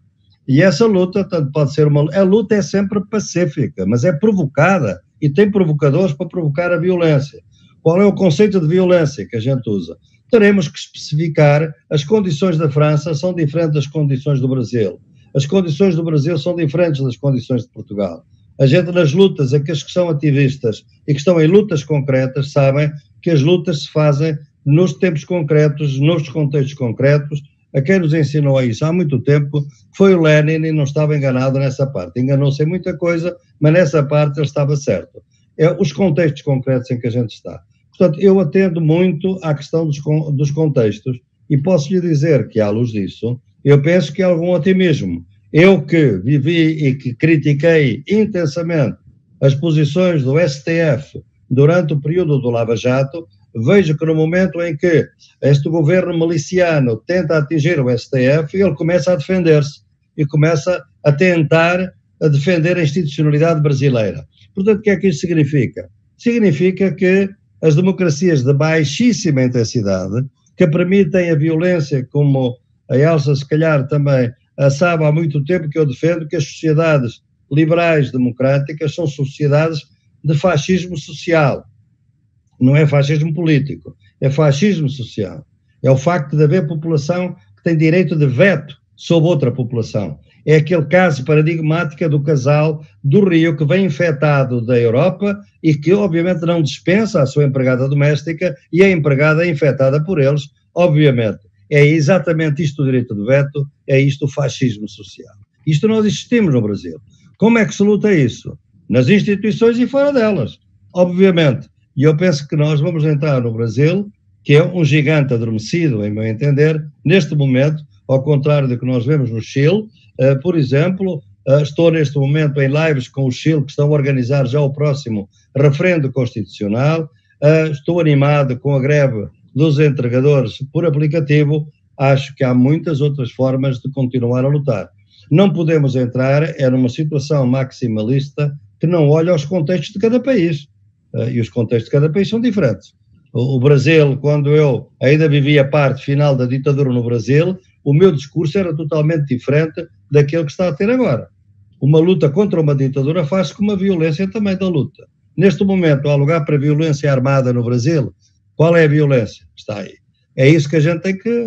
E essa luta tanto pode ser a luta é sempre pacífica, mas é provocada e tem provocadores para provocar a violência. Qual é o conceito de violência que a gente usa? Teremos que especificar. As condições da França são diferentes das condições do Brasil. As condições do Brasil são diferentes das condições de Portugal. A gente nas lutas, aqueles que são ativistas e que estão em lutas concretas, sabem que as lutas se fazem nos tempos concretos, nos contextos concretos. A quem nos ensinou a isso há muito tempo foi o Lenin e não estava enganado nessa parte. Enganou-se em muita coisa, mas nessa parte ele estava certo. É os contextos concretos em que a gente está. Portanto, eu atendo muito à questão dos contextos e posso lhe dizer que, à luz disso, eu penso que há algum otimismo. Eu que vivi e que critiquei intensamente as posições do STF durante o período do Lava Jato, vejo que no momento em que este governo miliciano tenta atingir o STF, ele começa a defender-se e começa a tentar defender a institucionalidade brasileira. Portanto, o que é que isto significa? Significa que as democracias de baixíssima intensidade, que permitem a violência, como a Elsa se calhar também sabe há muito tempo que eu defendo, que as sociedades liberais democráticas são sociedades de fascismo social. Não é fascismo político, é fascismo social. É o facto de haver população que tem direito de veto sobre outra população. É aquele caso paradigmático do casal do Rio que vem infectado da Europa e que obviamente não dispensa a sua empregada doméstica e a empregada é infectada por eles, obviamente. É exatamente isto o direito de veto, é isto o fascismo social. Isto nós existimos no Brasil. Como é que se luta isso? Nas instituições e fora delas, obviamente. E eu penso que nós vamos entrar no Brasil, que é um gigante adormecido, em meu entender, neste momento, ao contrário do que nós vemos no Chile. Por exemplo, estou neste momento em lives com o Chile, que estão a organizar já o próximo referendo constitucional. Estou animado com a greve dos entregadores por aplicativo. Acho que há muitas outras formas de continuar a lutar. Não podemos entrar numa situação maximalista que não olha aos contextos de cada país. E os contextos de cada país são diferentes. O Brasil, quando eu ainda vivia a parte final da ditadura no Brasil, o meu discurso era totalmente diferente daquele que está a ter agora. Uma luta contra uma ditadura faz-se com uma violência também da luta. Neste momento, há lugar para violência armada no Brasil. Qual é a violência? Está aí. É isso que a gente tem que,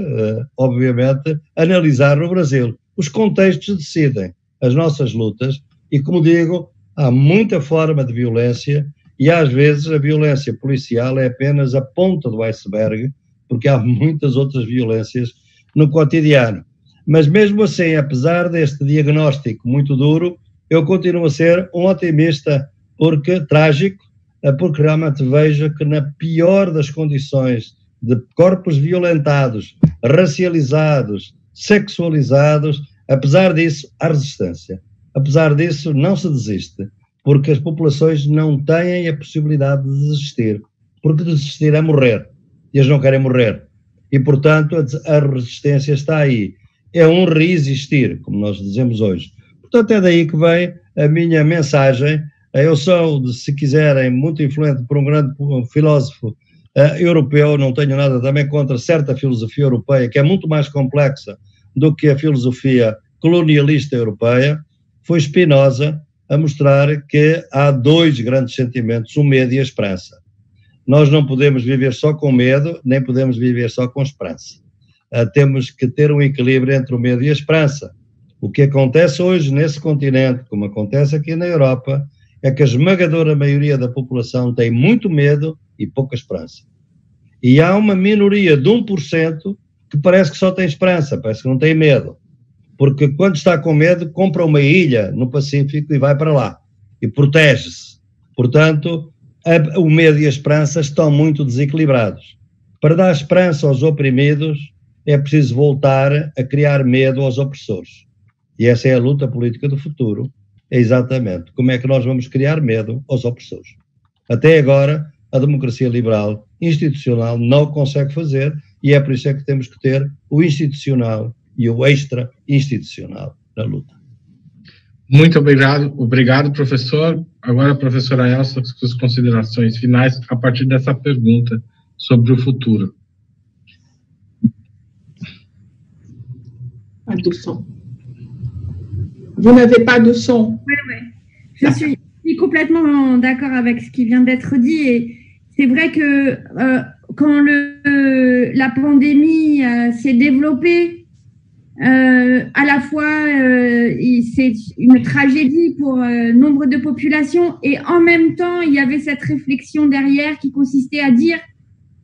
obviamente, analisar no Brasil. Os contextos decidem as nossas lutas e, como digo, há muita forma de violência e, às vezes, a violência policial é apenas a ponta do iceberg, porque há muitas outras violências no cotidiano. Mas, mesmo assim, apesar deste diagnóstico muito duro, eu continuo a ser um otimista, trágico, porque realmente vejo que na pior das condições de corpos violentados, racializados, sexualizados, apesar disso, há resistência. Apesar disso, não se desiste, porque as populações não têm a possibilidade de desistir, porque desistir é morrer, e eles não querem morrer. E, portanto, a resistência está aí. É um resistir, como nós dizemos hoje. Portanto, é daí que vem a minha mensagem. Eu sou, se quiserem, muito influente por um grande filósofo europeu, não tenho nada também contra certa filosofia europeia, que é muito mais complexa do que a filosofia colonialista europeia. Foi Spinoza a mostrar que há dois grandes sentimentos, o medo e a esperança. Nós não podemos viver só com medo, nem podemos viver só com esperança. Temos que ter um equilíbrio entre o medo e a esperança. O que acontece hoje nesse continente, como acontece aqui na Europa, é que a esmagadora maioria da população tem muito medo e pouca esperança. E há uma minoria de 1% que parece que só tem esperança, parece que não tem medo. Porque quando está com medo, compra uma ilha no Pacífico e vai para lá. E protege-se. Portanto, o medo e a esperança estão muito desequilibrados. Para dar esperança aos oprimidos, é preciso voltar a criar medo aos opressores. E essa é a luta política do futuro. É exatamente como é que nós vamos criar medo aos opressores. Até agora, a democracia liberal institucional não o consegue fazer e é por isso é que temos que ter o institucional e o extra-institucional na luta.
Muito obrigado, professor. Agora, professora Elsa, suas considerações finais a partir dessa pergunta sobre o futuro.
Pas du son. Vous n'avez pas de son.
Oui. Je suis complètement d'accord avec ce qui vient d'être dit. Et c'est vrai que quand la pandémie s'est développée, à la fois c'est une tragédie pour nombre de populations et en même temps, il y avait cette réflexion derrière qui consistait à dire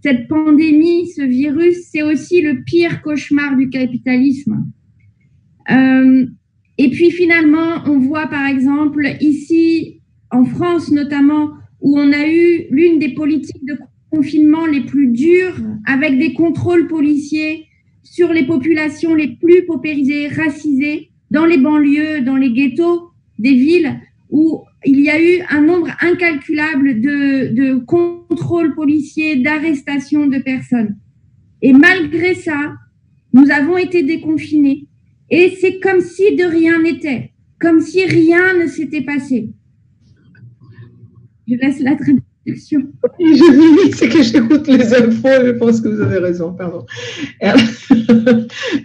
cette pandémie, ce virus, c'est aussi le pire cauchemar du capitalisme. Et puis finalement, on voit par exemple ici, en France notamment, où on a eu l'une des politiques de confinement les plus dures, avec des contrôles policiers sur les populations les plus paupérisées, racisées, dans les banlieues, dans les ghettos des villes, où il y a eu un nombre incalculable de contrôles policiers, d'arrestations de personnes. Et malgré ça, nous avons été déconfinés. Et c'est comme si de rien n'était, comme si rien ne s'était passé. Je laisse la traduction.
C'est que j'écoute les infos, je pense que vous avez raison, pardon.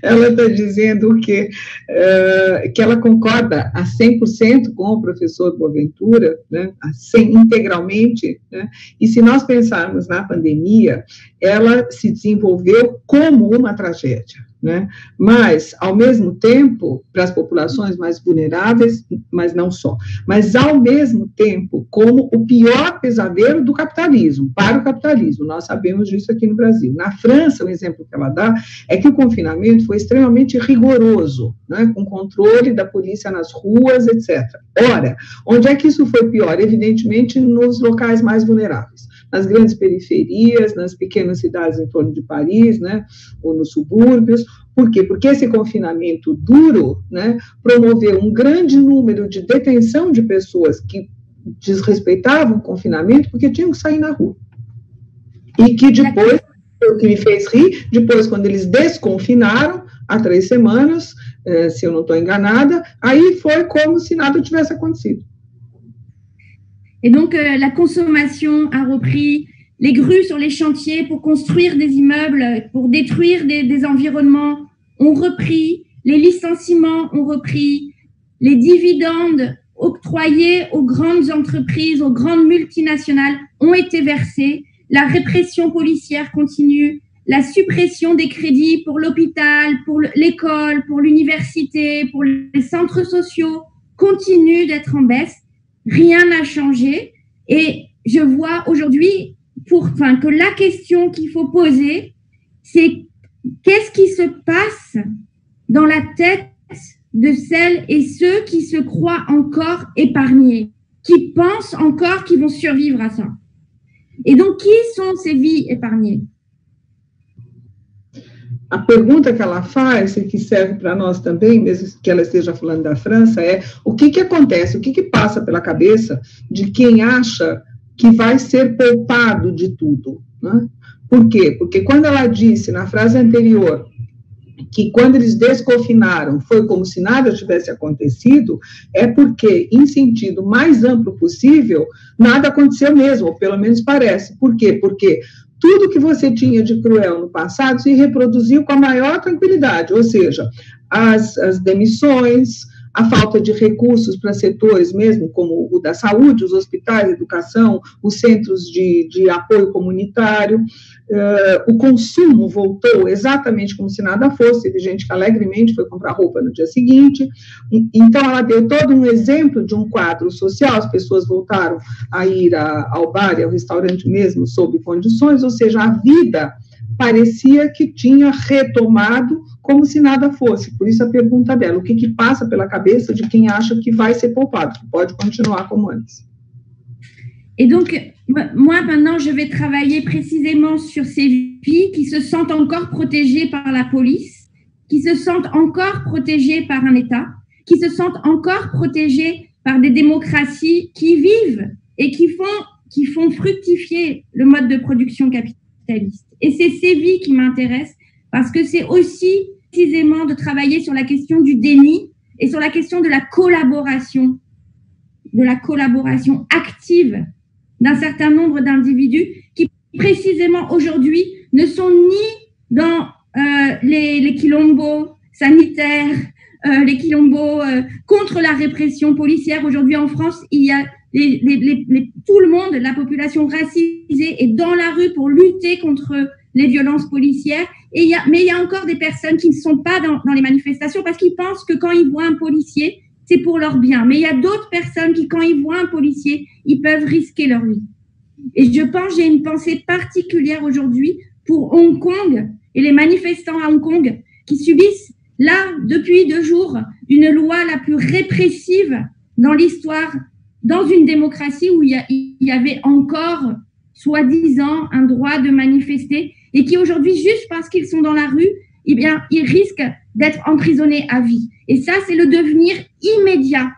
Ela está dizendo que ela concorda a 100% com o professor Boaventura, né, integralmente, né, e se nós pensarmos na pandemia, ela se desenvolveu como uma tragédia. né? Mas, ao mesmo tempo, para as populações mais vulneráveis, mas não só, mas, ao mesmo tempo, como o pior pesadelo do capitalismo, para o capitalismo, nós sabemos disso aqui no Brasil. Na França, o exemplo que ela dá é que o confinamento foi extremamente rigoroso, né? Com controle da polícia nas ruas, etc. Ora, onde é que isso foi pior? Evidentemente, nos locais mais vulneráveis, nas grandes periferias, nas pequenas cidades em torno de Paris, né, ou nos subúrbios. Por quê? Porque esse confinamento duro, né, promoveu um grande número de detenção de pessoas que desrespeitavam o confinamento porque tinham que sair na rua. E que depois, o que me fez rir, depois, quando eles desconfinaram, há 3 semanas, se eu não estou enganada, aí foi como se nada tivesse acontecido.
Et donc, la consommation a repris, les grues sur les chantiers pour construire des immeubles, pour détruire des environnements ont repris, les licenciements ont repris, les dividendes octroyés aux grandes entreprises, aux grandes multinationales ont été versés, la répression policière continue, la suppression des crédits pour l'hôpital, pour l'école, pour l'université, pour les centres sociaux continue d'être en baisse. Rien n'a changé et je vois aujourd'hui que la question qu'il faut poser, c'est qu'est-ce qui se passe dans la tête de celles et ceux qui se croient encore épargnés, qui pensent encore qu'ils vont survivre à ça. Et donc, qui sont ces vies épargnées?
A pergunta que ela faz, e que serve para nós também, mesmo que ela esteja falando da França, é o que acontece, o que passa pela cabeça de quem acha que vai ser poupado de tudo, né? Por quê? Porque quando ela disse na frase anterior que quando eles desconfinaram foi como se nada tivesse acontecido, é porque, em sentido mais amplo possível, nada aconteceu mesmo, ou pelo menos parece. Por quê? Porque tudo que você tinha de cruel no passado se reproduziu com a maior tranquilidade, ou seja, as demissões, a falta de recursos para setores mesmo, como o da saúde, os hospitais, a educação, os centros de apoio comunitário, o consumo voltou exatamente como se nada fosse, teve gente que alegremente foi comprar roupa no dia seguinte, então ela deu todo um exemplo de um quadro social, as pessoas voltaram a ir ao bar e ao restaurante mesmo sob condições, ou seja, a vida parecia que tinha retomado como se nada fosse. Por isso a pergunta dela, o que passa pela cabeça de quem acha que vai ser poupado, que pode continuar como antes.
Et donc, moi, maintenant, je vais travailler précisément sur ces filles qui se sentent encore protégées par la police, qui se sentent encore protégées par un État, qui se sentent encore protégées par des démocraties qui vivent et qui font fructifier le mode de production capitaliste. Et c'est ces vies qui m'intéressent parce que c'est aussi précisément de travailler sur la question du déni et sur la question de la collaboration active d'un certain nombre d'individus qui précisément aujourd'hui ne sont ni dans les quilombos sanitaires, les quilombos contre la répression policière. Aujourd'hui en France, il y a tout le monde, la population racisée est dans la rue pour lutter contre les violences policières. Mais il y a encore des personnes qui ne sont pas dans les manifestations parce qu'ils pensent que quand ils voient un policier, c'est pour leur bien. Mais il y a d'autres personnes qui, quand ils voient un policier, ils peuvent risquer leur vie. Et je pense, j'ai une pensée particulière aujourd'hui pour Hong Kong et les manifestants à Hong Kong qui subissent, là, depuis 2 jours, une loi la plus répressive dans l'histoire, dans une démocratie où il y avait encore, soi-disant, un droit de manifester et qui aujourd'hui, juste parce qu'ils sont dans la rue, eh bien, ils risquent d'être emprisonnés à vie. Et ça, c'est le devenir immédiat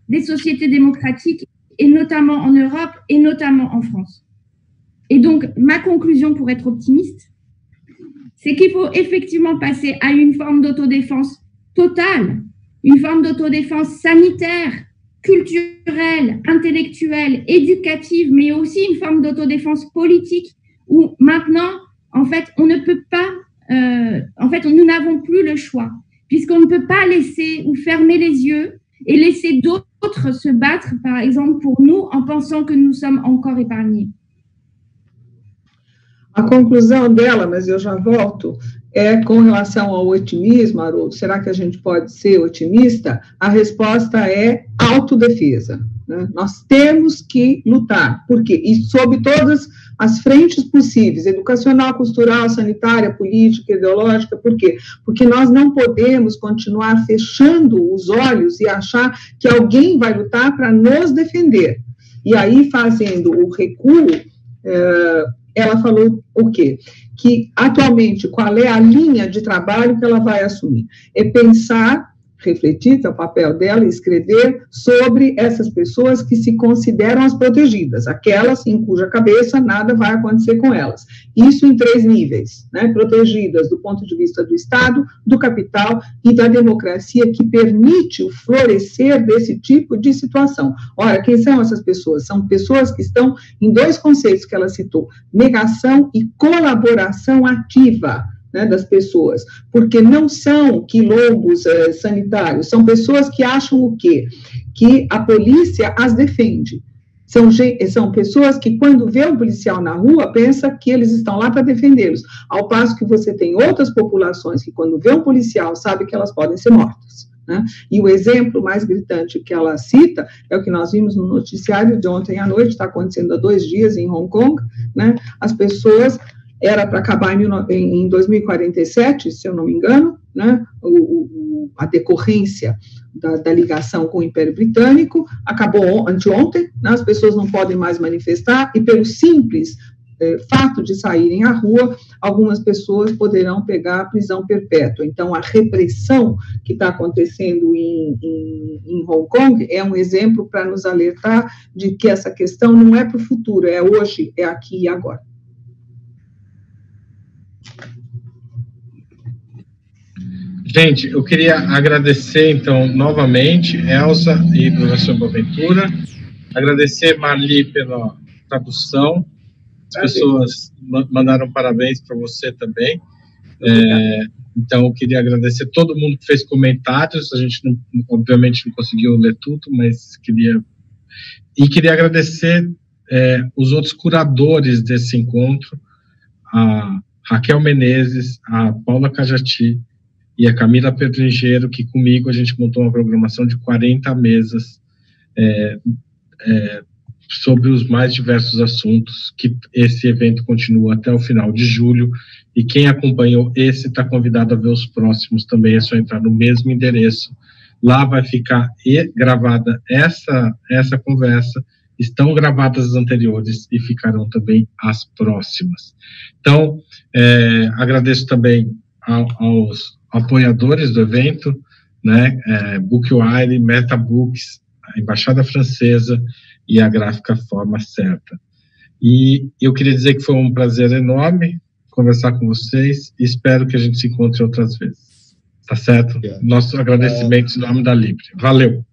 des sociétés démocratiques, et notamment en Europe, et notamment en France. Et donc, ma conclusion pour être optimiste, c'est qu'il faut effectivement passer à une forme d'autodéfense totale, une forme d'autodéfense sanitaire, culturelle, intellectuelle, éducative, mais aussi une forme d'autodéfense politique, où maintenant, en fait, on ne peut pas nous n'avons plus le choix, puisqu'on ne peut pas laisser ou fermer les yeux et laisser d'autres se battre, par exemple, pour nous, en pensant que nous sommes encore épargnés.
A conclusão dela, mas eu já volto, com relação ao otimismo, Haroldo, será que a gente pode ser otimista? A resposta é autodefesa, né? Nós temos que lutar. Por quê? E sob todas as frentes possíveis, educacional, cultural, sanitária, política, ideológica. Por quê? Porque nós não podemos continuar fechando os olhos e achar que alguém vai lutar para nos defender. E aí, fazendo o recuo, ela falou o quê? Que, atualmente, qual é a linha de trabalho que ela vai assumir? É pensar, refletir, que é o papel dela, escrever sobre essas pessoas que se consideram as protegidas, aquelas em cuja cabeça nada vai acontecer com elas. Isso em 3 níveis, né? Protegidas do ponto de vista do Estado, do capital e da democracia, que permite o florescer desse tipo de situação. Ora, quem são essas pessoas? São pessoas que estão em 2 conceitos que ela citou: negação e colaboração ativa, né, das pessoas, porque não são quilombos sanitários, são pessoas que acham o quê? Que a polícia as defende. São pessoas que, quando vê um policial na rua, pensa que eles estão lá para defendê-los, ao passo que você tem outras populações que, quando vê um policial, sabe que elas podem ser mortas, né? E o exemplo mais gritante que ela cita é o que nós vimos no noticiário de ontem à noite, está acontecendo há 2 dias em Hong Kong, né? As pessoas... Era para acabar em 2047, se eu não me engano, né? A decorrência da ligação com o Império Britânico acabou anteontem, né? As pessoas não podem mais manifestar, e pelo simples fato de saírem à rua, algumas pessoas poderão pegar a prisão perpétua. Então, a repressão que está acontecendo em Hong Kong é um exemplo para nos alertar de que essa questão não é para o futuro, é hoje, é aqui e agora.
Gente, eu queria agradecer, então, novamente, Elza e professor Boaventura, agradecer Marli pela tradução, as pessoas mandaram parabéns para você também, então eu queria agradecer todo mundo que fez comentários, a gente, obviamente, não conseguiu ler tudo, mas queria agradecer os outros curadores desse encontro, a Raquel Menezes, a Paula Cajati e a Camila Pedrinheiro, que comigo a gente montou uma programação de 40 mesas sobre os mais diversos assuntos, que esse evento continua até o final de julho, e quem acompanhou esse está convidado a ver os próximos também, é só entrar no mesmo endereço, lá vai ficar gravada essa conversa, estão gravadas as anteriores e ficarão também as próximas. Então, agradeço também aos apoiadores do evento, né, Bookwire, MetaBooks, a Embaixada Francesa e a Gráfica Forma Certa. E eu queria dizer que foi um prazer enorme conversar com vocês e espero que a gente se encontre outras vezes. Tá certo? Nosso agradecimento em nome da Libre. Valeu!